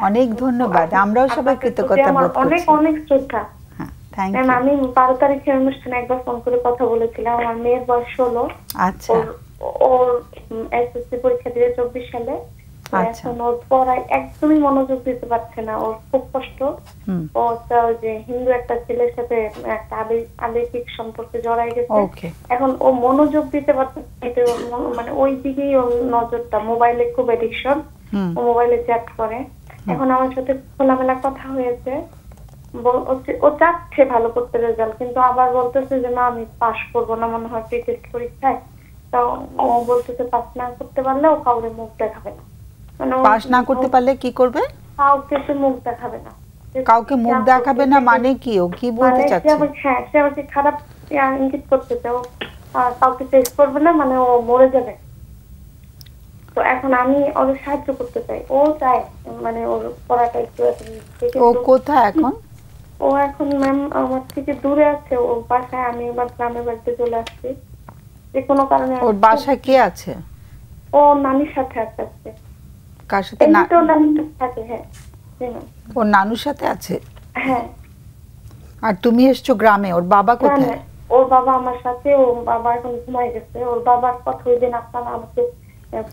অনেক ধন্যবাদ, আমরাও সবাই কৃতজ্ঞতা বোধ করছি। অনেক অনেক শ্রদ্ধা। হ্যাঁ, থ্যাংক ম্যাম ইউ। আমি 12 তারিখের অনুষ্ঠানে একবার ফোন করে কথা বলেছিলাম। আমার মেয়ের বয়স 16। আচ্ছা। ওর এসএসসি পরীক্ষা দিয়ে 24 সালে। এখন ওর পড়ায় একদমই মনোযোগ দিতে পারছে না, ওর খুব কষ্ট। ও যে হিন্দু একটা ছেলের সাথে একটা আবেগিক সম্পর্কে জড়াই গেছে। এখন ও মনোযোগ দিতে পারছে, মানে ওই দিকেই ওর নজরটা, মোবাইলে খুব এডিকশন, ও মোবাইলে চ্যাট করে। এখন আমার সাথে খোলামেলা কথা হয়েছে, ও চাচ্ছে ভালো করতে রেজাল্ট, কিন্তু আবার বলতেছে যে না আমি পাস করবো না মনে হয় টেস্ট পরীক্ষায়। তো ও বলতেছে পাস না করতে পারলে ও কাউরে মুখ দেখাবে না। পাস না করতে পারলে কি করবে? কাউকে সে মুখ দেখাবে না। কাউকে মুখ দেখাবে না মানে কি? ও কি বলতে চাচ্ছে? হ্যাঁ, সে আমাকে খারাপ ইঙ্গিত করতেছে, ও কাউকে ফেস করবে না, মানে ও মরে যাবে। তো এখন আমি ওর সাহায্য করতে চাই, ও চায় মানে ওর পড়াটা একটু। ও কোথায় এখন? ও এখন ম্যাম আমার থেকে দূরে আছে, ওর বাসায়। আমি এবার গ্রামের বাড়িতে চলে আসছি যে কোনো কারণে। ওর বাসায় কে আছে? ও নানির সাথে আছে। কার সাথে? থাকে। হ্যাঁ, ওর নানুর সাথে আছে। হ্যাঁ। আর তুমি এসছো গ্রামে, ওর বাবা কোথায়? ওর বাবা আমার সাথে, ওর বাবা এখন ঘুমাই গেছে। ওর বাবার কথা ওই দিন আপনারা আমাকে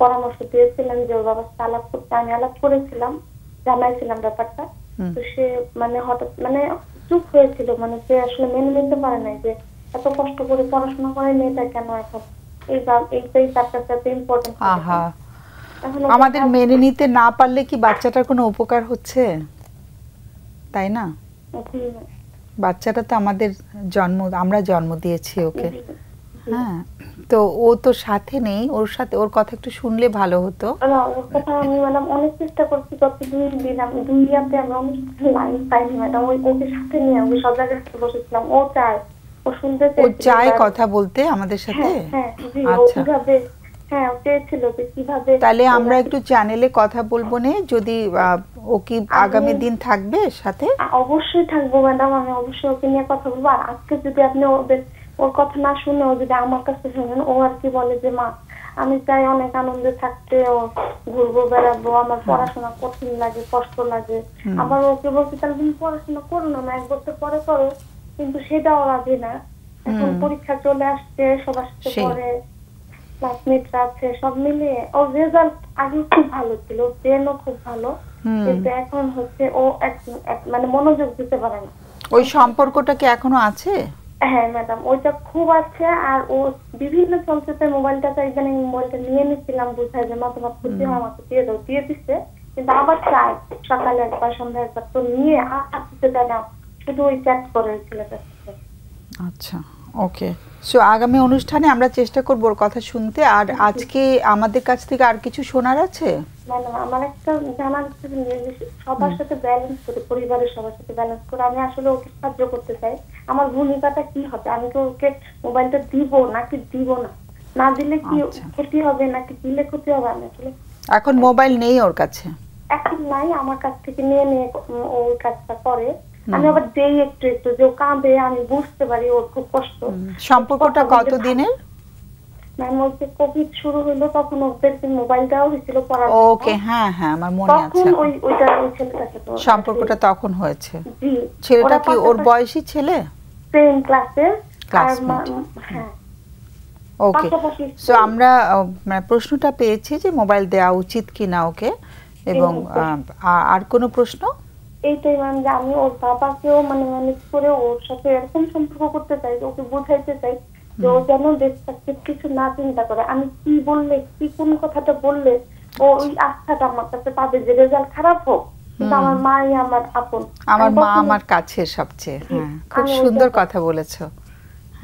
পরামর্শ দিয়েছিলেন যে ওর বাবার সাথে আলাপ করতে, আমি আলাপ করেছিলাম, জানাইছিলাম ব্যাপারটা। তো সে মানে হঠাৎ মানে চুপ হয়েছিল, মানে সে আসলে মেনে নিতে পারে নাই যে এত কষ্ট করে পড়াশোনা করে মেয়েটা কেন এখন এইটাই তার কাছে এত ইম্পর্টেন্ট। আমাদের মেনে নিতে না পারলে কি বাচ্চাটার কোনো উপকার হচ্ছে? তাই না? বাচ্চাটা তো আমাদের আমরা জন্ম দিয়েছি ওকে। হ্যাঁ, তো ও তো সাথে নেই, ওর সাথে ওর কথা একটু শুনলে ভালো হতো। ওর কথা আমি ম্যাডাম অনেক চেষ্টা করছি, গত 2 দিন আমি 2 ইয়াতে আমরা অনেক লাইন পাইনি ম্যাডাম। ওকে সাথে নিয়ে আমি সব জায়গায় বসেছিলাম। ও চায়, ও শুনতে চায়, ও চায় কথা বলতে আমাদের সাথে। আচ্ছা, হ্যাঁ ও চেয়েছিল যে কিভাবে। তাহলে আমরা একটু চ্যানেলে কথা বলবো নে, যদি ও কি আগামী দিন থাকবে সাথে? অবশ্যই থাকবো ম্যাডাম, আমি অবশ্যই ওকে নিয়ে কথা বলবো। আর আজকে যদি আপনি ওর কথা না শুনে ও যদি আমার কাছে শুনেন, ও আর কি বলে যে মা আমি চাই অনেক আনন্দে থাকতে, ও ঘুরবো বেড়াবো, আমার পড়াশোনা কঠিন লাগে, কষ্ট লাগে। আবার ওকে বলছি তাহলে তুমি পড়াশোনা করো না, 1 বছর পরে করো, কিন্তু সেটাও রাজি না। এখন পরীক্ষা চলে আসছে, সবার সাথে পড়ে, ক্লাসমেটরা আছে, সব মিলিয়ে ওর রেজাল্ট আগে খুব ভালো ছিল, ব্রেনও খুব ভালো, কিন্তু এখন হচ্ছে ও মানে মনোযোগ দিতে পারে না। ওই সম্পর্কটা কি এখনো আছে? হ্যাঁ ম্যাডাম, ওইটা খুব আছে। আর ও বিভিন্ন চলতে মোবাইলটা ইদানিং মোবাইলটা নিয়ে নিচ্ছিলাম, বুঝায় যে মা তোমার ক্ষতি হয়, আমাকে দিয়ে দাও, দিয়ে দিচ্ছে, কিন্তু আবার চাই সকালে একবার সন্ধ্যা একবার, তো নিয়ে আর দিতে দেয় না, শুধু ওই চ্যাট করে ওই ছেলেটার সাথে। আচ্ছা, ওকে। সো আগামী অনুষ্ঠানে আমরা চেষ্টা করব ওর কথা শুনতে। আর আজকে আমাদের কাছ থেকে আর কিছু শোনার আছে? ম্যাডাম আমার একটা জানার আছে, সবার সাথে ব্যালেন্স করে, পরিবারের সবার সাথে ব্যালেন্স করে আমি আসলে ওকে সাহায্য করতে চাই। আমার ভূমিকাটা কি হবে? আমি তো ওকে মোবাইলটা দিব নাকি দিব না, না দিলে কি ক্ষতি হবে নাকি দিলে ক্ষতি হবে? আমি আসলে এখন মোবাইল নেই ওর কাছে? এখন নাই, আমার কাছ থেকে নিয়ে নিয়ে ওই কাজটা করে। আমি আবার দেই একটু একটু, যে কাঁদে, আমি বুঝতে পারি ওর খুব কষ্ট। সম্পর্কটা কতদিনের? ম্যাম ওই যে কোভিড শুরু হলো তখন ওদেরকে মোবাইল দেওয়া হয়েছিল পড়ার। ওকে, হ্যাঁ হ্যাঁ আমার মনে আছে। তখন ওইটা ওই ছেলেটার সাথে সম্পর্কটা তখন হয়েছে। জি। ছেলেটা কি ওর বয়সী ছেলে? সেম ক্লাসে। হ্যাঁ। ওকে। সো আমরা মানে প্রশ্নটা পেয়েছি যে মোবাইল দেওয়া উচিত কিনা ওকে, এবং আর কোনো প্রশ্ন? এইটাই ম্যাম, যে আমি ওর বাবাকেও মানে ম্যানেজ করে ওর সাথে এরকম সম্পর্ক করতে চাই, ওকে বোঝাইতে চাই যে ও যেন ডিস্ট্রাকটিভ কিছু না চিন্তা করে, আমি কি বললে, কি কোন কথাটা বললে ও ওই আস্থাটা আমার কাছে পাবে, যে রেজাল্ট খারাপ হোক কিন্তু আমার মাই আমার আপন, আমার মা আমার কাছে সবচেয়ে। হ্যাঁ, খুব সুন্দর কথা বলেছো।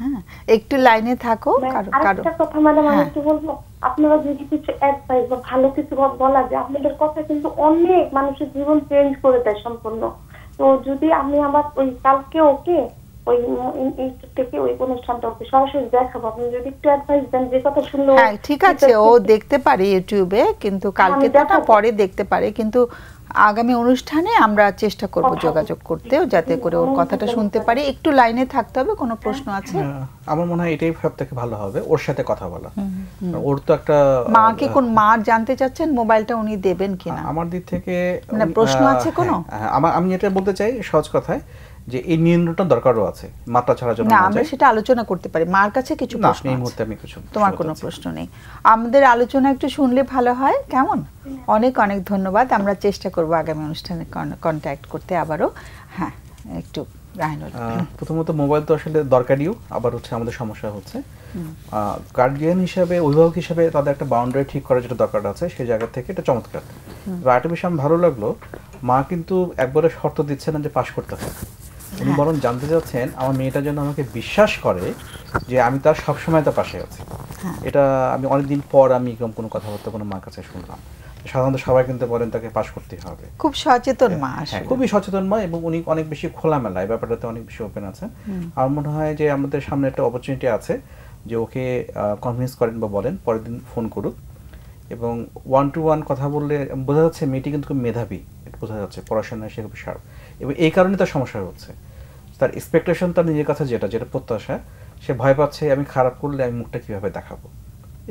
হ্যাঁ, একটু লাইনে থাকো। আরেকটা কথা ম্যাডাম আমি একটু বলবো, আপনারা যদি কিছু অ্যাডভাইস বা ভালো কিছু বলা যায়, আপনাদের কথা কিন্তু অনেক মানুষের জীবন চেঞ্জ করে দেয় সম্পূর্ণ। তো যদি আমি আবার ওই কালকে ওকে ওই ইনস্টিটিউট থেকে ওই অনুষ্ঠানটা ওকে সরাসরি দেখাবো, আপনি যদি একটু অ্যাডভাইস দেন যে কথা শুনলো। হ্যাঁ ঠিক আছে, ও দেখতে পারে ইউটিউবে, কিন্তু কালকে তো না, পরে দেখতে পারে, কিন্তু আগামী অনুষ্ঠানে আমরা চেষ্টা করব যোগাযোগ করতে, যাতে করে ওর কথাটা শুনতে পারি। একটু লাইনে থাকতে হবে। কোনো প্রশ্ন আছে? আমার মনে হয় এটাই সবথেকে ভালো হবে, ওর সাথে কথা বলা। ওর তো একটা মাকে কোন মা জানতে চাচ্ছেন মোবাইলটা উনি দেবেন কিনা? আমার দিক থেকে মানে প্রশ্ন আছে কোনো? আমি এটা বলতে চাই সহজ কথায় যে এই নিয়ন্ত্রণটা দরকারও আছে, মাত্রা ছাড়া যেন না। আমরা সেটা আলোচনা করতে পারি। মার কাছে কিছু প্রশ্ন আছে? এই মুহূর্তে আমি কিছু, তোমার কোনো প্রশ্ন নেই? আমাদের আলোচনা একটু শুনলে ভালো হয়, কেমন? অনেক অনেক ধন্যবাদ। আমরা চেষ্টা করব আগামী অনুষ্ঠানে কন্ট্যাক্ট করতে আবারও। হ্যাঁ, একটু প্রথমত মোবাইল তো আসলে দরকারিও, আবার হচ্ছে আমাদের সমস্যা হচ্ছে গার্ডিয়ান হিসাবে, অভিভাবক হিসাবে তাদের একটা বাউন্ডারি ঠিক করার যেটা দরকার আছে, সেই জায়গা থেকে এটা চমৎকার। আরেকটা বিষয় আমার ভালো লাগলো, মা কিন্তু একবারে শর্ত দিচ্ছে না যে পাশ করতে হবে, উনি বরং জানতে চাচ্ছেন আমার মেয়েটা যেন আমাকে বিশ্বাস করে যে আমি তার সবসময় তার পাশে আছি। এটা আমি অনেকদিন পর আমি এরকম কোনো কথাবার্তা কোনো মার কাছে শুনলাম। সাধারণত সবাই কিন্তু বলেন তাকে পাশ করতে হবে। খুব সচেতন মা, খুবই সচেতন মা, এবং উনি অনেক বেশি খোলামেলা, এই ব্যাপারটাতে অনেক বেশি ওপেন আছেন। আমার মনে হয় যে আমাদের সামনে একটা অপরচুনিটি আছে যে ওকে কনভিন্স করেন বা বলেন পরের দিন ফোন করুক, এবং 1-to-1 কথা বললে বোঝা যাচ্ছে মেয়েটি কিন্তু খুব মেধাবী, এটা বোঝা যাচ্ছে, পড়াশোনায় সে খুব শার্প, এবং এই কারণে তার সমস্যা হচ্ছে। তার এক্সপেকটেশন, তার নিজের কাছে যেটা প্রত্যাশা, সে ভয় পাচ্ছে আমি খারাপ করলে আমি মুখটা কীভাবে দেখাবো,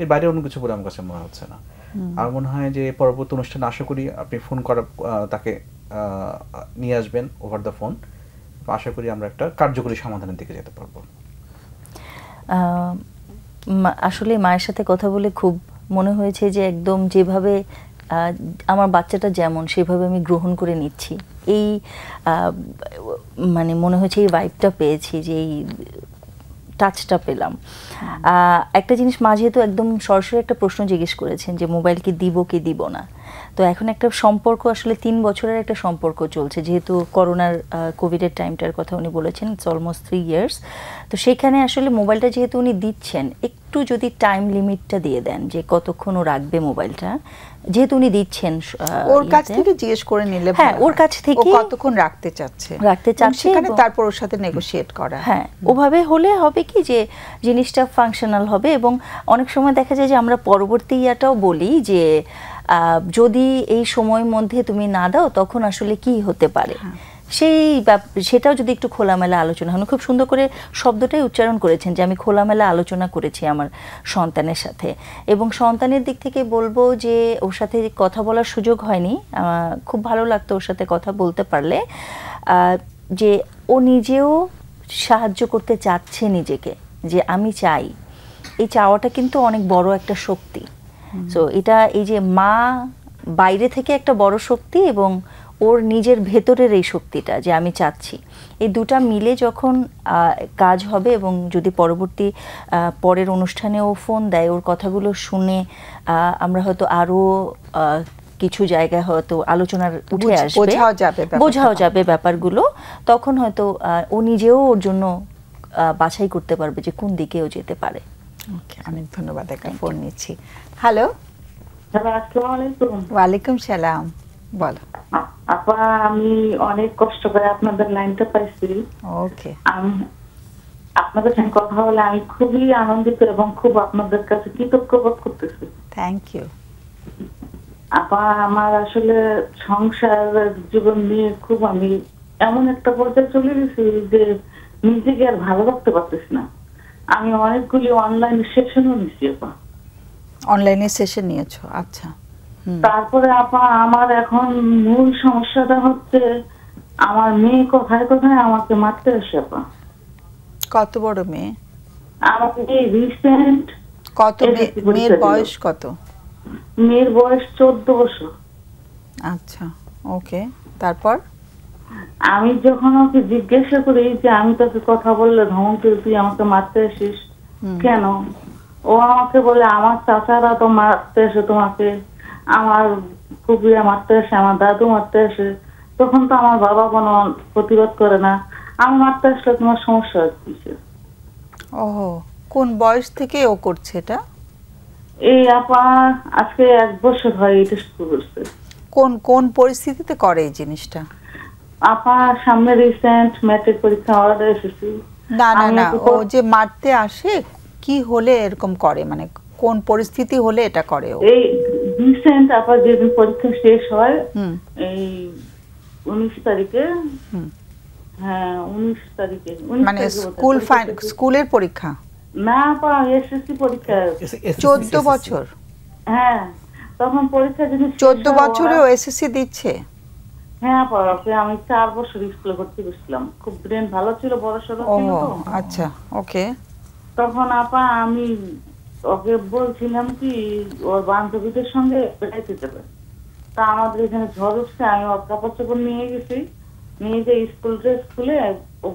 এর বাইরে অন্য কিছু বলে আমার কাছে মনে হচ্ছে না। আমার মনে হয় যে পরবর্তী অনুষ্ঠানে আশা করি আপনি ফোন করা তাকে নিয়ে আসবেন ওভার দ্য ফোন, আশা করি আমরা একটা কার্যকরী সমাধানের দিকে যেতে পারবো। আসলে মায়ের সাথে কথা বলে খুব মনে হয়েছে যে একদম যেভাবে আমার বাচ্চাটা যেমন সেভাবে আমি গ্রহণ করে নিচ্ছি, এই মানে মনে হয়েছে এই ভাইবটা পেয়েছি, যে এই টাচটা পেলাম। একটা জিনিস মা যেহেতু একদম সরাসরি একটা প্রশ্ন জিজ্ঞেস করেছেন যে মোবাইল কি দিব কি দিব না, তো এখন একটা সম্পর্ক, আসলে 3 বছরের একটা সম্পর্ক চলছে, যেহেতু করোনার কোভিডের টাইমটার কথা উনি বলেছেন, ইটস অলমোস্ট 3 ইয়ার্স। তো সেখানে আসলে মোবাইলটা যেহেতু উনি দিচ্ছেন, একটু যদি টাইম লিমিটটা দিয়ে দেন যে কতক্ষণ ও রাখবে মোবাইলটা, যেহেতু উনি দিচ্ছেন, ওর কাছ থেকে জিজ্ঞেস করে নিলে, হ্যাঁ ওর কাছ থেকে কতক্ষণ রাখতে চাচ্ছে সেখানে তারপর ওর সাথে নেগোশিয়েট করা। হ্যাঁ, ওভাবে হলে হবে কি যে জিনিসটা ফাংশনাল হবে, এবং অনেক সময় দেখা যায় যে আমরা পরবর্তী ইয়াটাও বলি যে যদি এই সময়ের মধ্যে তুমি না দাও তখন আসলে কি হতে পারে, সেটাও যদি একটু খোলামেলা আলোচনা হয়। খুব সুন্দর করে শব্দটাই উচ্চারণ করেছেন যে আমি খোলামেলা আলোচনা করেছি আমার সন্তানের সাথে, এবং সন্তানের দিক থেকে বলবো যে ওর সাথে কথা বলার সুযোগ হয়নি, খুব ভালো লাগতো ওর সাথে কথা বলতে পারলে, যে ও নিজেও সাহায্য করতে চাচ্ছে নিজেকে, যে আমি চাই, এই চাওয়াটা কিন্তু অনেক বড় একটা শক্তি। সো এটা এই যে মা বাইরে থেকে একটা বড় শক্তি এবং ওর নিজের ভেতরের এই শক্তিটা যে আমি চাচ্ছি, এই দুটা মিলে যখন কাজ হবে এবং যদি পরবর্তী পরের অনুষ্ঠানে ও ফোন দেয়, ওর কথাগুলো শুনে আমরা হয়তো আরো কিছু জায়গায় হয়তো আলোচনার উঠে আসবে, বোঝাও যাবে ব্যাপারগুলো, তখন হয়তো ও নিজেও ওর জন্য বাছাই করতে পারবে যে কোন দিকে ও যেতে পারে। ওকে, অনেক ধন্যবাদ। একটা ফোন নিচ্ছি। হ্যালো। হ্যালো, আসসালামু আলাইকুম। ওয়ালাইকুম সালাম, বলো। আপা, আমি অনেক কষ্ট করে আপনাদের লাইনটা পাইছি। ওকে। আমি আপনাদের সঙ্গে কথা বলে আমি খুবই আনন্দিত এবং খুব আপনাদের কাছে কৃতজ্ঞ বোধ করতেছি। Thank you. আপা, আমার আসলে সংসার জীবন নিয়ে খুব আমি এমন একটা পর্যায়ে চলে গেছি যে নিজেকে আর ভালো রাখতে পারতেছি না। আমি অনেকগুলি অনলাইন সেশনও নিচ্ছি আপা। অনলাইনে সেশন নিয়েছো? আচ্ছা। তারপরে আপা আমার এখন মূল সমস্যাটা হচ্ছে আমার মেয়ে কোথায় কোথায় আমাকে মারতে আসে আপা। কত বড় মেয়ে? আমাকে রিসেন্ট। কত? মেয়ের বয়স কত? মেয়ের বয়স 14 বছর। আচ্ছা, ওকে। তারপর আমি যখন ওকে জিজ্ঞাসা করি যে আমি তোকে কথা বললে ধমক দিই, তুই আমাকে মারতে আসিস কেন, ও আমাকে বলে আমার চাচারা তো মারতে আসে তোমাকে, আমার কুকুরা মারতে আসে, আমার দাদু মারতে আসে, তখন তো আমার বাবা কোনো প্রতিবাদ করে না, আমি মারতে আসলে তোমার সমস্যা হচ্ছে। ও, কোন বয়স থেকে ও করছে এটা? এই আপা আজকে 1 বছর হয় এটা শুরু করছে। কোন কোন পরিস্থিতিতে করে এই জিনিসটা? আপা সামনে রিসেন্ট ম্যাট্রিক পরীক্ষা অর্ডার এসেছে। না না না, ও যে মারতে আসে কি হলে এরকম করে, মানে কোন পরিস্থিতি হলে এটা করে ও? এই রিসেন্ট আপা যেদিন পরীক্ষা শেষ হয়, এই 19 তারিখে, হ্যাঁ 19 তারিখে, মানে স্কুলের পরীক্ষা? না আপা, এসএসসি পরীক্ষা। 14 বছর? হ্যাঁ, তখন পরীক্ষা যদি 14 বছরে ও এসএসসি দিচ্ছে? হ্যাঁ আপা, আমি 4 বছর স্কুলে ভর্তি করছিলাম, খুব ব্রেন ভালো ছিল, বড়সড় ছিল তো। আচ্ছা, ওকে। তখন আপা আমি ওকে বলছিলাম কি ওর বান্ধবীদের সঙ্গে বেড়াইতে যাবে, তা আমাদের এখানে ঝড় উঠছে, আমি ওর কাপড় চোপড় নিয়ে গেছি, নিয়ে যে স্কুল ড্রেস খুলে ও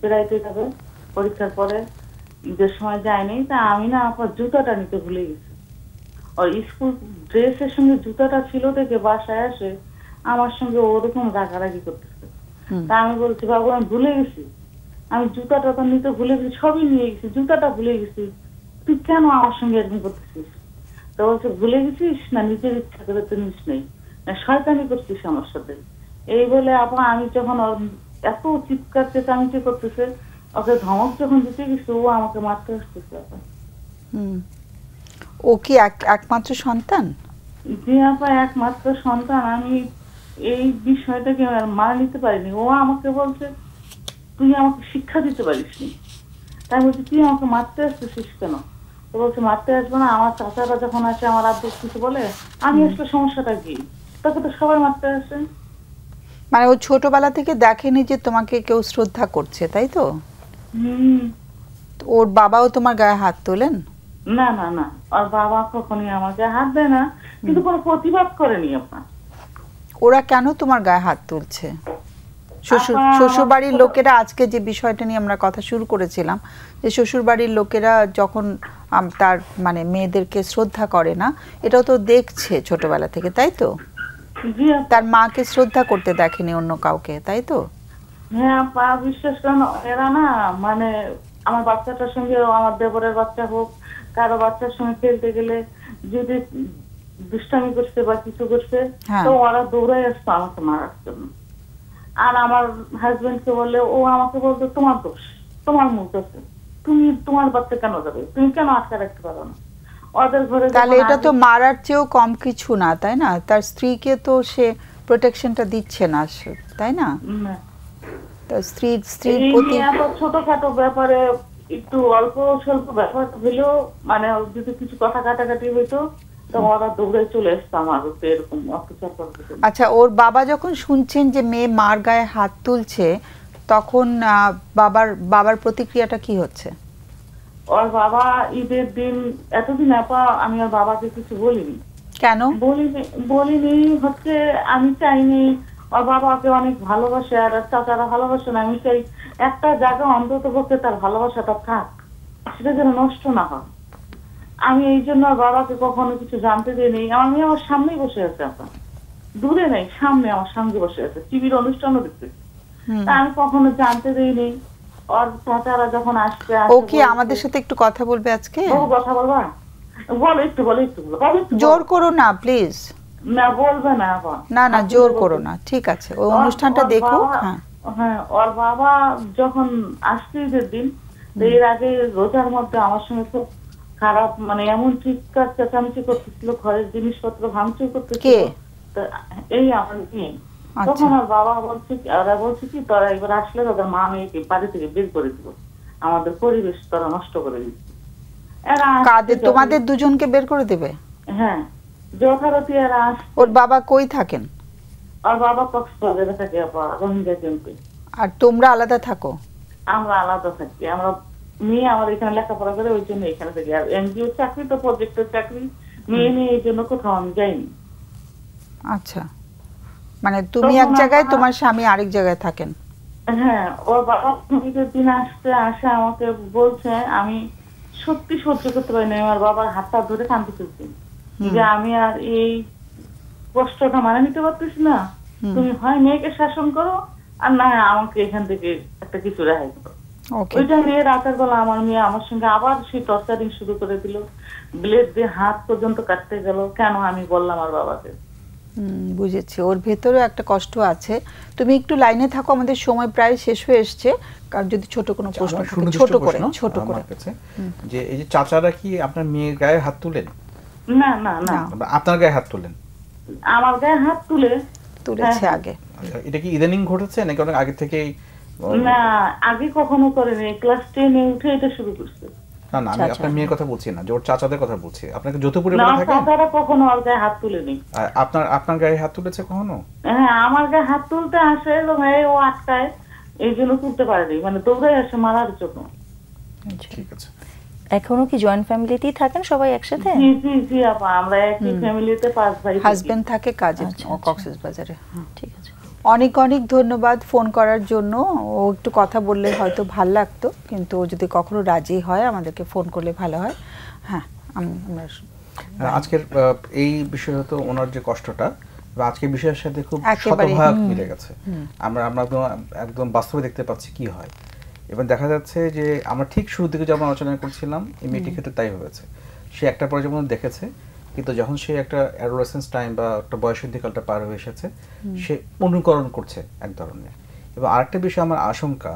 বেড়াইতে যাবে পরীক্ষার পরে, ঈদের সময় যায়নি, তা আমি না আপা জুতাটা নিতে ভুলে গেছি। ওর স্কুল ড্রেসের সঙ্গে জুতাটা ছিল দেখে বাসায় আসে আমার সঙ্গে ওরকম রাগারাগি করতেছে। তা আমি বলছি, বাবু আমি ভুলে গেছি, আমি জুতাটা তো নিতে ভুলে গেছি, সবই নিয়ে গেছি, জুতাটা ভুলে গেছি, তুই কেন আমার সঙ্গে এরকম করতেছিস? তো বলছে ভুলে গেছিস না, নিজের ইচ্ছা করে তো নিস নেই, শয়তানি করছিস আমার সাথে। এই বলে আপা আমি যখন এত চিৎকার চেঁচামেচি করতেছে, ওকে ধমক যখন দিতে গেছি, ও আমাকে মারতে আসতেছে আপা। ও কি একমাত্র সন্তান? জি আপা, একমাত্র সন্তান। আমি এই বিষয়টাকে আর মানা নিতে পারিনি। ও আমাকে বলছে তুই আমাকে শিক্ষা দিতে পারিসনি, তাই বলছি তুই আমাকে মারতে আসতেছিস কেন? তো বলছে মারতে আসবো না, আমার চাচারা যখন আসে আমার আব্বু কিছু বলে, আমি আসলে সমস্যাটা কি, তাকে তো সবাই মারতে আসে। মানে ও ছোটবেলা থেকে দেখেনি যে তোমাকে কেউ শ্রদ্ধা করছে, তাই তো? ওর বাবাও তোমার গায়ে হাত তোলেন? না না না, ওর বাবা কখনই আমার গায়ে হাত দেয় না, কিন্তু কোনো প্রতিবাদ করেনি আপা। ওরা কেন তোমার গায়ে হাত তুলছে? শ্বশুর বাড়ির লোকেরা, আজকে যে বিষয়টা নিয়ে আমরা কথা শুরু করেছিলাম, যে শ্বশুর বাড়ির লোকেরা যখন তার মানে মেয়েদেরকে শ্রদ্ধা করে না, এটাও তো দেখছে ছোটবেলা থেকে, তাই তো? তার মাকে শ্রদ্ধা করতে দেখেনি অন্য কাউকে, তাই তো? হ্যাঁ আপা, বিশ্বাস করেন এরা না, মানে আমার বাচ্চাটার সঙ্গে, আমার দেবরের বাচ্চা হোক, কারো বাচ্চার সঙ্গে খেলতে গেলে যদি দুষ্টামি করছে বা কিছু করছে, তো ওরা দৌড়াই আসতো আমাকে মারার জন্য। আর আমার হাজবেন্ডকে বললে ও আমাকে বলতো তোমার দোষ, তোমার মুখ আছে, তুমি তোমার বাচ্চা কেন যাবে, তুমি কেন আটকে রাখতে পারো না ওদের ঘরে? তাহলে এটা তো মারার চেয়েও কম কিছু না, তাই না? তার স্ত্রীকে তো সে প্রোটেকশনটা দিচ্ছে না, তাই না? তার স্ত্রীর প্রতি ছোটখাটো ব্যাপারে একটু অল্প স্বল্প ব্যাপার হলেও, মানে যদি কিছু কথা কাটাকাটি হইতো, তো ওরা দৌড়ে চলে আসতো আমার এরকম অত্যাচার করতে। আচ্ছা, ওর বাবা যখন শুনছেন যে মেয়ে মার গায়ে হাত তুলছে, তখন বাবার প্রতিক্রিয়াটা কি হচ্ছে? ওর বাবা ঈদের দিন এতদিন আপা আমি ওর বাবাকে কিছু বলিনি। কেন বলিনি হচ্ছে আমি চাইনি, ওর বাবাকে অনেক ভালোবাসে আর চাচারা ভালোবাসে না, আমি চাই একটা জায়গা অন্তত পক্ষে তার ভালোবাসাটা থাক, সেটা যেন নষ্ট না হয়। আমি এই জন্য ওর বাবাকে কখনো কিছু জানতে দিইনি। আমার মেয়ে আমার সামনেই বসে আছে, আপনার দূরে নেই, সামনে আমার সঙ্গে বসে আছে, টিভির অনুষ্ঠানও দেখতেছি। আমি কখনো জানতে দিইনি। ওর চাচারা যখন আসবে ও কি আমাদের সাথে একটু কথা বলবে আজকে? কথা বলবা? বলো একটু, বলো একটু, জোর করো না প্লিজ। না বলবে না আবার, না জোর করো না, ঠিক আছে ওই অনুষ্ঠানটা দেখো। হ্যাঁ ওর বাবা যখন আসছে ঈদের দিন, এর আগে রোজার মধ্যে আমার সঙ্গে খুব খারাপ, মানে এমন চিৎকার চেঁচামেচি করতেছিল, ঘরের জিনিসপত্র ভাঙচুর করতেছিল। এই আমার মেয়ে। তখন আর বাবা বলছে কি তোরা এবার আসলে তোদের মা মেয়েকে বাড়ি থেকে বের করে দিব, আমাদের পরিবেশ তোরা নষ্ট করে দিচ্ছে। তোমাদের দুজনকে বের করে দেবে? হ্যাঁ যথারীতি এরা আসছে। ওর বাবা কই থাকেন? ওর বাবা কক্সবাজারে থাকে, রোহিঙ্গা ক্যাম্পে। আর তোমরা আলাদা থাকো? আমরা আলাদা থাকি। আমরা মেয়ে আমার এখানে লেখাপড়া করে, ওই জন্য এখানে থাকি। আর এনজিও চাকরি তো প্রজেক্টের চাকরি, মেয়ে নিয়ে এই জন্য কোথাও আমি যাইনি। আচ্ছা, মানে তুমি এক জায়গায়, তোমার স্বামী আরেক জায়গায় থাকেন? হ্যাঁ ওর বাবা ঈদের দিন আসে আমাকে বলছে, আমি সত্যি সহ্য করতে পারি না, আমার বাবার হাতটা ধরে কাঁদতে চলছি যে আমি আর এই কষ্টটা মানে নিতে পারতেছি না, তুমি হয় মেয়েকে শাসন করো আর না আমাকে এখান থেকে একটা কিছু রেহাই করো। ওইটা নিয়ে রাতের বেলা আমার মেয়ে আমার সঙ্গে আবার সেই টর্চারিং শুরু করে দিল, ব্লেড দিয়ে হাত পর্যন্ত কাটতে গেল। কেন আমি বললাম আর বাবাকে। বুঝেছি, ওর ভেতরেও একটা কষ্ট আছে। তুমি একটু লাইনে থাকো, আমাদের সময় প্রায় শেষ হয়ে এসছে। কারণ যদি ছোট কোনো প্রশ্ন থাকে ছোট করে। যে এই যে চাচারা কি আপনার মেয়ের গায়ে হাত তুলেন? না না না, আপনার গায়ে হাত তুলেন? আমার গায়ে হাত তুলেছে আগে। এটা কি ইদানিং ঘটেছে নাকি অনেক আগে থেকেই? না আগে কখনো করেনি, ক্লাস 10 এ উঠে এটা শুরু করছে। না না, আমি আপনার মেয়ের কথা বলছি না, যে ওর চাচাদের কথা বলছি। আপনাকে যৌথ পরিবারে থাকেন? না, চাচারা কখনো ওর গায়ে হাত তুলেনি। আপনার গায়ে হাত তুলেছে কখনো? হ্যাঁ আমার গায়ে হাত তুলতে আসে, ও আটকায়, এই জন্য তুলতে পারেনি, মানে দৌড়ে আসে মারার জন্য। ঠিক আছে। এখনো কি জয়েন্ট ফ্যামিলিতেই থাকেন সবাই একসাথে? জি জি জি আপা, আমরা একই ফ্যামিলিতে 5 ভাই। হাজবেন্ড থাকে কাজে কক্সবাজারে। ঠিক আছে, অনেক অনেক ধন্যবাদ ফোন করার জন্য। ও একটু কথা বললে হয়তো ভাল লাগতো, কিন্তু ও যদি কখনো রাজি হয় আমাদেরকে ফোন করলে ভালো হয়। হ্যাঁ আমরা আজকের এই বিষয়ে তো ওনার যে কষ্টটা আজকের বিষয়ের সাথে খুব শতভাগ মিলে গেছে। আমরা একদম বাস্তবে দেখতে পাচ্ছি কি হয়। এবং দেখা যাচ্ছে যে আমরা ঠিক শুরুর দিকে যখন আলোচনা করছিলাম এই মেয়েটির ক্ষেত্রে তাই হয়েছে। সে একটা পর্যায়ে যেমন দেখেছে, কিন্তু যখন সে একটা অ্যাডোলেসেন্স টাইম বা একটা বয়সন্ধিকালটা পার হয়ে এসেছে, সে অনুকরণ করছে এক ধরনের। এবং আরেকটা বিষয় আমার আশঙ্কা,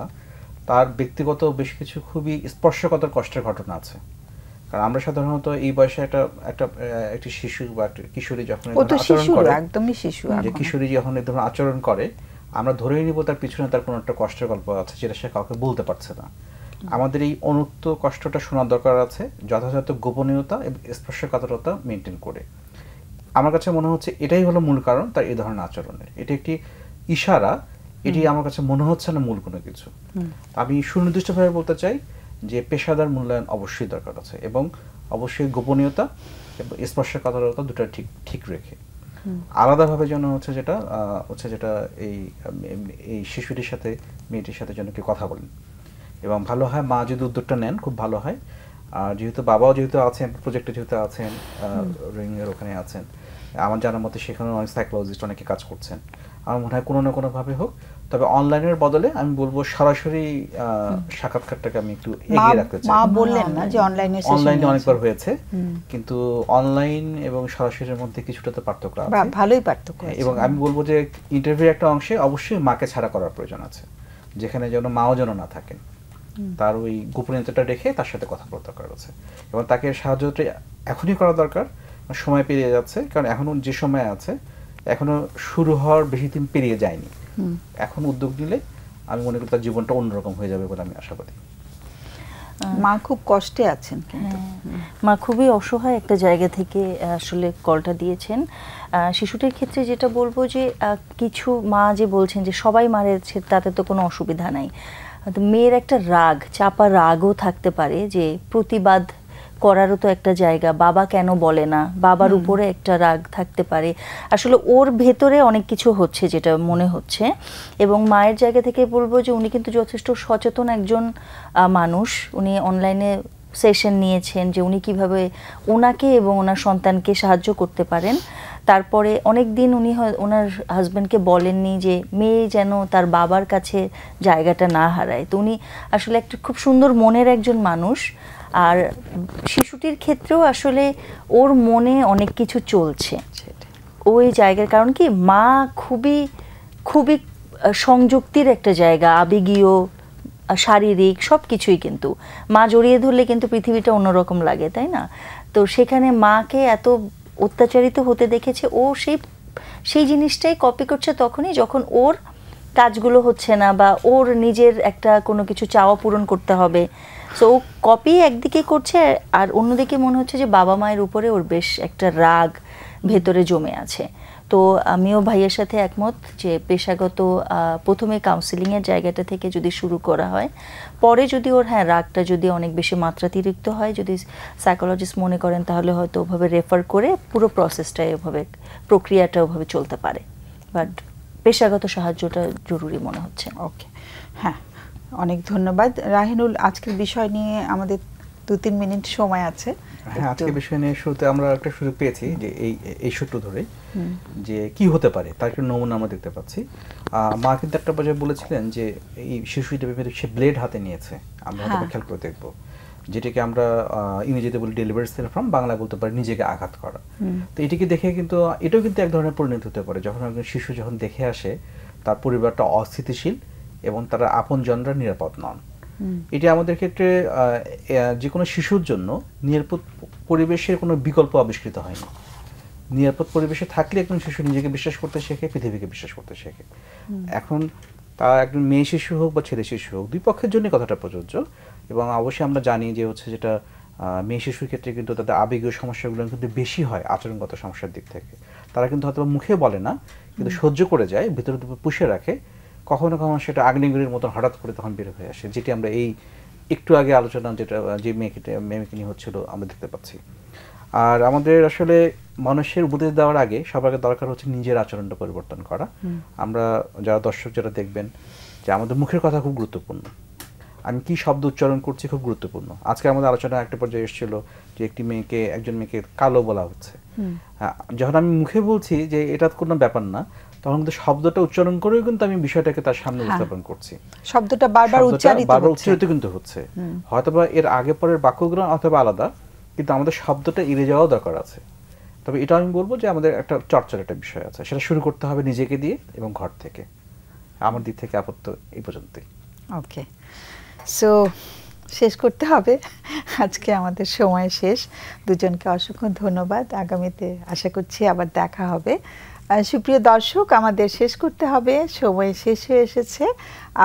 তার ব্যক্তিগত বেশ কিছু খুবই স্পর্শকাতর কষ্টের ঘটনা আছে। কারণ আমরা সাধারণত এই বয়সে একটি শিশু বা কিশোরী যখন আচরণ করে, একদমই শিশু, যে কিশোরী যখন এই ধরনের আচরণ করে, আমরা ধরেই নিব তার পিছনে তার কোনো একটা কষ্টের গল্প আছে যেটা সে কাউকে বলতে পারছে না। আমাদের এই অনুক্ত কষ্টটা শোনার দরকার আছে, যথাযথ গোপনীয়তা এবং স্পর্শকাতরতা মেনটেন করে। আমার কাছে মনে হচ্ছে এটাই হলো মূল কারণ তার এই ধরনের আচরণের। এটি একটি ইশারা, এটি আমার কাছে মনে হচ্ছে না মূল কোনো কিছু। আমি সুনির্দিষ্টভাবে বলতে চাই যে পেশাদার মূল্যায়ন অবশ্যই দরকার আছে, এবং অবশ্যই গোপনীয়তা এবং স্পর্শকাতরতা দুটো ঠিক রেখে আলাদাভাবে যেন যেটা এই শিশুটির সাথে মেয়েটির সাথে যেন কেউ কথা বলেন। এবং ভালো হয় মা যদি উদ্যোগটা নেন, খুব ভালো হয়। আর যেহেতু বাবাও যেহেতু আছেন, প্রজেক্টে যেহেতু আছেন, রোহিঙ্গার ওখানে আছেন, আমার জানার মতে সেখানে অনেক সাইকোলজিস্ট অনেকে কাজ করছেন। আমার মনে হয় কোনো না কোনোভাবে হোক, তবে অনলাইনের বদলে আমি বলবো সরাসরি সাক্ষাৎকারটাকে আমি একটু এগিয়ে রাখতে চাই। মা বললেন না যে অনলাইনে অনেকবার হয়েছে, কিন্তু অনলাইন এবং সরাসরির মধ্যে কিছুটা তো পার্থক্য আছে, ভালোই পার্থক্য। এবং আমি বলবো যে ইন্টারভিউ একটা অংশে অবশ্যই মাকে ছাড়া করার প্রয়োজন আছে, যেখানে যেন মাও যেন না থাকেন, তার ওই গোপনীয়তাটা রেখে তার সাথে কথা বলার দরকার আছে। এবং তাকে সাহায্যটা এখনই করা দরকার, সময় পেরিয়ে যাচ্ছে, কারণ এখনো যে সময় আছে এখনো শুরু হওয়ার বেশি দিন পেরিয়ে যায়নি। এখন উদ্যোগ নিলে আমি মনে করি তার জীবনটা অন্যরকম হয়ে যাবে বলে আমি আশাবাদী। মা খুব কষ্টে আছেন কিন্তু মা খুবই অসহায় একটা জায়গা থেকে আসলে কলটা দিয়েছেন। শিশুটির ক্ষেত্রে যেটা বলবো যে কিছু মা যে বলছেন যে সবাই মারেছে তাতে তো কোনো অসুবিধা নাই, তো মেয়ের একটা রাগ, চাপা রাগও থাকতে পারে, যে প্রতিবাদ করারও তো একটা জায়গা, বাবা কেন বলে না, বাবার উপরে একটা রাগ থাকতে পারে। আসলে ওর ভেতরে অনেক কিছু হচ্ছে যেটা মনে হচ্ছে। এবং মায়ের জায়গা থেকে বলবো যে উনি কিন্তু যথেষ্ট সচেতন একজন মানুষ। উনি অনলাইনে সেশন নিয়েছেন যে উনি কিভাবে ওনাকে এবং ওনার সন্তানকে সাহায্য করতে পারেন। তারপরে অনেক দিন উনি ওনার হাজব্যান্ডকে বলেননি যে মেয়ে যেন তার বাবার কাছে জায়গাটা না হারায়। তো উনি আসলে একটা খুব সুন্দর মনের একজন মানুষ। আর শিশুটির ক্ষেত্রেও আসলে ওর মনে অনেক কিছু চলছে ওই জায়গার, কারণ কি মা খুবই খুবই সংযুক্তির একটা জায়গা, আবেগীয়, শারীরিক সব কিছুই, কিন্তু মা জড়িয়ে ধরলে কিন্তু পৃথিবীটা অন্যরকম লাগে, তাই না? তো সেখানে মাকে এত অত্যাচারিত হতে দেখেছে, ও সেই জিনিসটাই কপি করছে তখনই যখন ওর কাজগুলো হচ্ছে না বা ওর নিজের একটা কোনো কিছু চাওয়া পূরণ করতে হবে। সো ও কপি একদিকে করছে, আর অন্যদিকে মনে হচ্ছে যে বাবা মায়ের উপরে ওর বেশ একটা রাগ ভেতরে জমে আছে। তো আমিও ভাইয়ের সাথে একমত যে পেশাগত প্রথমে কাউন্সিলিংয়ের জায়গাটা থেকে যদি শুরু করা হয়, পরে যদি ওর রাগটা যদি অনেক বেশি মাত্রাতিরিক্ত হয়, যদি সাইকোলজিস্ট মনে করেন, তাহলে হয়তো ওভাবে রেফার করে পুরো প্রসেসটা ওভাবে, প্রক্রিয়াটা ওভাবে চলতে পারে। বাট পেশাগত সাহায্যটা জরুরি মনে হচ্ছে। ওকে, হ্যাঁ, অনেক ধন্যবাদ রাহিনুল। আজকের বিষয় নিয়ে আমাদের 2-3 মিনিট সময় আছে। হ্যাঁ, আজকের বিষয় নিয়ে শুরুতে আমরা একটা সুযোগ পেয়েছি যে এই সূত্র ধরে যে কি হতে পারে তার একটা নমুনা আমরা দেখতে পাচ্ছি। মা কিন্তু একটা পর্যায়ে বলেছিলেন যে এই শিশুটা সে ব্লেড হাতে নিয়েছে, আমরা হয়তো খেয়াল করে দেখবো, যেটাকে আমরা ইংরেজিতে বলি ডেলিভারি সিনড্রোম, বাংলা বলতে পারি নিজেকে আঘাত করা। তো এটাকে দেখে কিন্তু এটাও কিন্তু এক ধরনের পরিণতি হতে পারে, যখন একজন শিশু যখন দেখে আসে তার পরিবারটা অস্থিতিশীল এবং তারা আপনজনরা নিরাপদ নন। এটি আমাদের ক্ষেত্রে যে কোনো শিশুর জন্য নিরাপদ পরিবেশের কোনো বিকল্প আবিষ্কৃত হয়নি। নিরাপদ পরিবেশে থাকলে একজন শিশু নিজেকে বিশ্বাস করতে শেখে, পৃথিবীকে বিশ্বাস করতে শেখে। এখন তা একজন মেয়ে শিশু হোক বা ছেলে শিশু হোক, দুই পক্ষের জন্য কথাটা প্রযোজ্য। এবং অবশ্যই আমরা জানি যে যেটা মেয়ে শিশুর ক্ষেত্রে কিন্তু তাদের আবেগীয় সমস্যাগুলো কিন্তু বেশি হয় আচরণগত সমস্যার দিক থেকে। তারা কিন্তু হয়তো মুখে বলে না, কিন্তু সহ্য করে যায়, ভিতরে পুষে রাখে, কখনো কখনো সেটা আগ্নেয়গিরির মতো হঠাৎ করে তখন বের হয়ে আসে, যেটি আমরা এই একটু আগে আলোচনা যেটা যে মেয়েকে নিয়ে হচ্ছিল আমরা দেখতে পাচ্ছি। আর আমাদের আসলে মানুষের উপদেশ দেওয়ার আগে সবার আগে দরকার হচ্ছে নিজের আচরণটা পরিবর্তন করা। আমরা যারা দর্শক যারা দেখবেন যে আমাদের মুখের কথা খুব গুরুত্বপূর্ণ, আমি কি শব্দ উচ্চারণ করছি খুব গুরুত্বপূর্ণ। আজকে আমাদের আলোচনা একটা পর্যায়ে এসেছিল যে একজন মেয়েকে কালো বলা হচ্ছে। যখন আমি মুখে বলছি যে এটা কোনো ব্যাপার না, তখন কিন্তু শব্দটা উচ্চারণ করেও কিন্তু আমি বিষয়টাকে তার সামনে উপস্থাপন করছি। শব্দটা বারবার উচ্চারিত কিন্তু হচ্ছে, হয়তোবা এর আগে পরের বাক্যগুলো অথবা আলাদা, কিন্তু আমাদের শব্দটা এড়ে যাওয়াও দরকার আছে। তবে এটা আমি বলবো যে আমাদের একটা চর্চার একটা বিষয় আছে, সেটা শুরু করতে হবে নিজেকে দিয়ে এবং ঘর থেকে। আমার দিক থেকে আপাতত এই পর্যন্তই। ওকে, সো শেষ করতে হবে, আজকে আমাদের সময় শেষ। দুজনকে অসংখ্য ধন্যবাদ। আগামীতে আশা করছি আবার দেখা হবে। সুপ্রিয় দর্শক, আমাদের শেষ করতে হবে, সময় শেষ হয়ে এসেছে।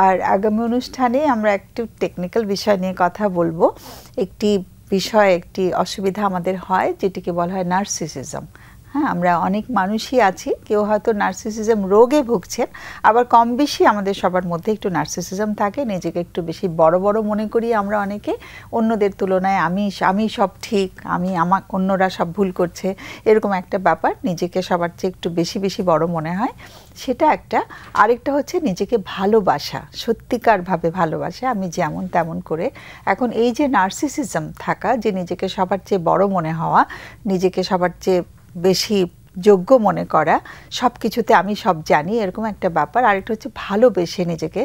আর আগামী অনুষ্ঠানে আমরা একটু টেকনিক্যাল বিষয় নিয়ে কথা বলবো। একটি অসুবিধা আমাদের হয়, যেটিকে বলা হয় নার্সিসিজম। হ্যাঁ, আমরা অনেক মানুষই আছি, কেউ হয়তো নার্সিসিজম রোগে ভুগছেন, আবার কম বেশি আমাদের সবার মধ্যে একটু নার্সিসিজম থাকে। নিজেকে একটু বেশি বড় বড় মনে করি আমরা অনেকে, অন্যদের তুলনায় আমি সব ঠিক, অন্যরা সব ভুল করছে, এরকম একটা ব্যাপার। নিজেকে সবার চেয়ে একটু বেশি বড় মনে হয়, সেটা একটা। আরেকটা হচ্ছে নিজেকে ভালোবাসা, সত্যিকারভাবে ভালোবাসা, আমি যেমন তেমন করে। এখন এই যে নার্সিসিজম থাকা, যে নিজেকে সবার চেয়ে বড় মনে হওয়া, নিজেকে সবার চেয়ে বেশি যোগ্য মনে করা, সব কিছুতে আমি সব জানি, এরকম একটা ব্যাপার। আরেকটা হচ্ছে ভালোবেসে নিজেকে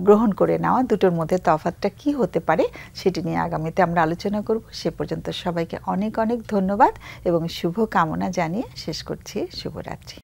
গ্রহণ করে নেওয়া। দুটোর মধ্যে তফাৎটা কি হতে পারে সেটি নিয়ে আগামীতে আমরা আলোচনা করব। সে পর্যন্ত সবাইকে অনেক অনেক ধন্যবাদ এবং শুভ কামনা জানিয়ে শেষ করছি। শুভরাত্রি।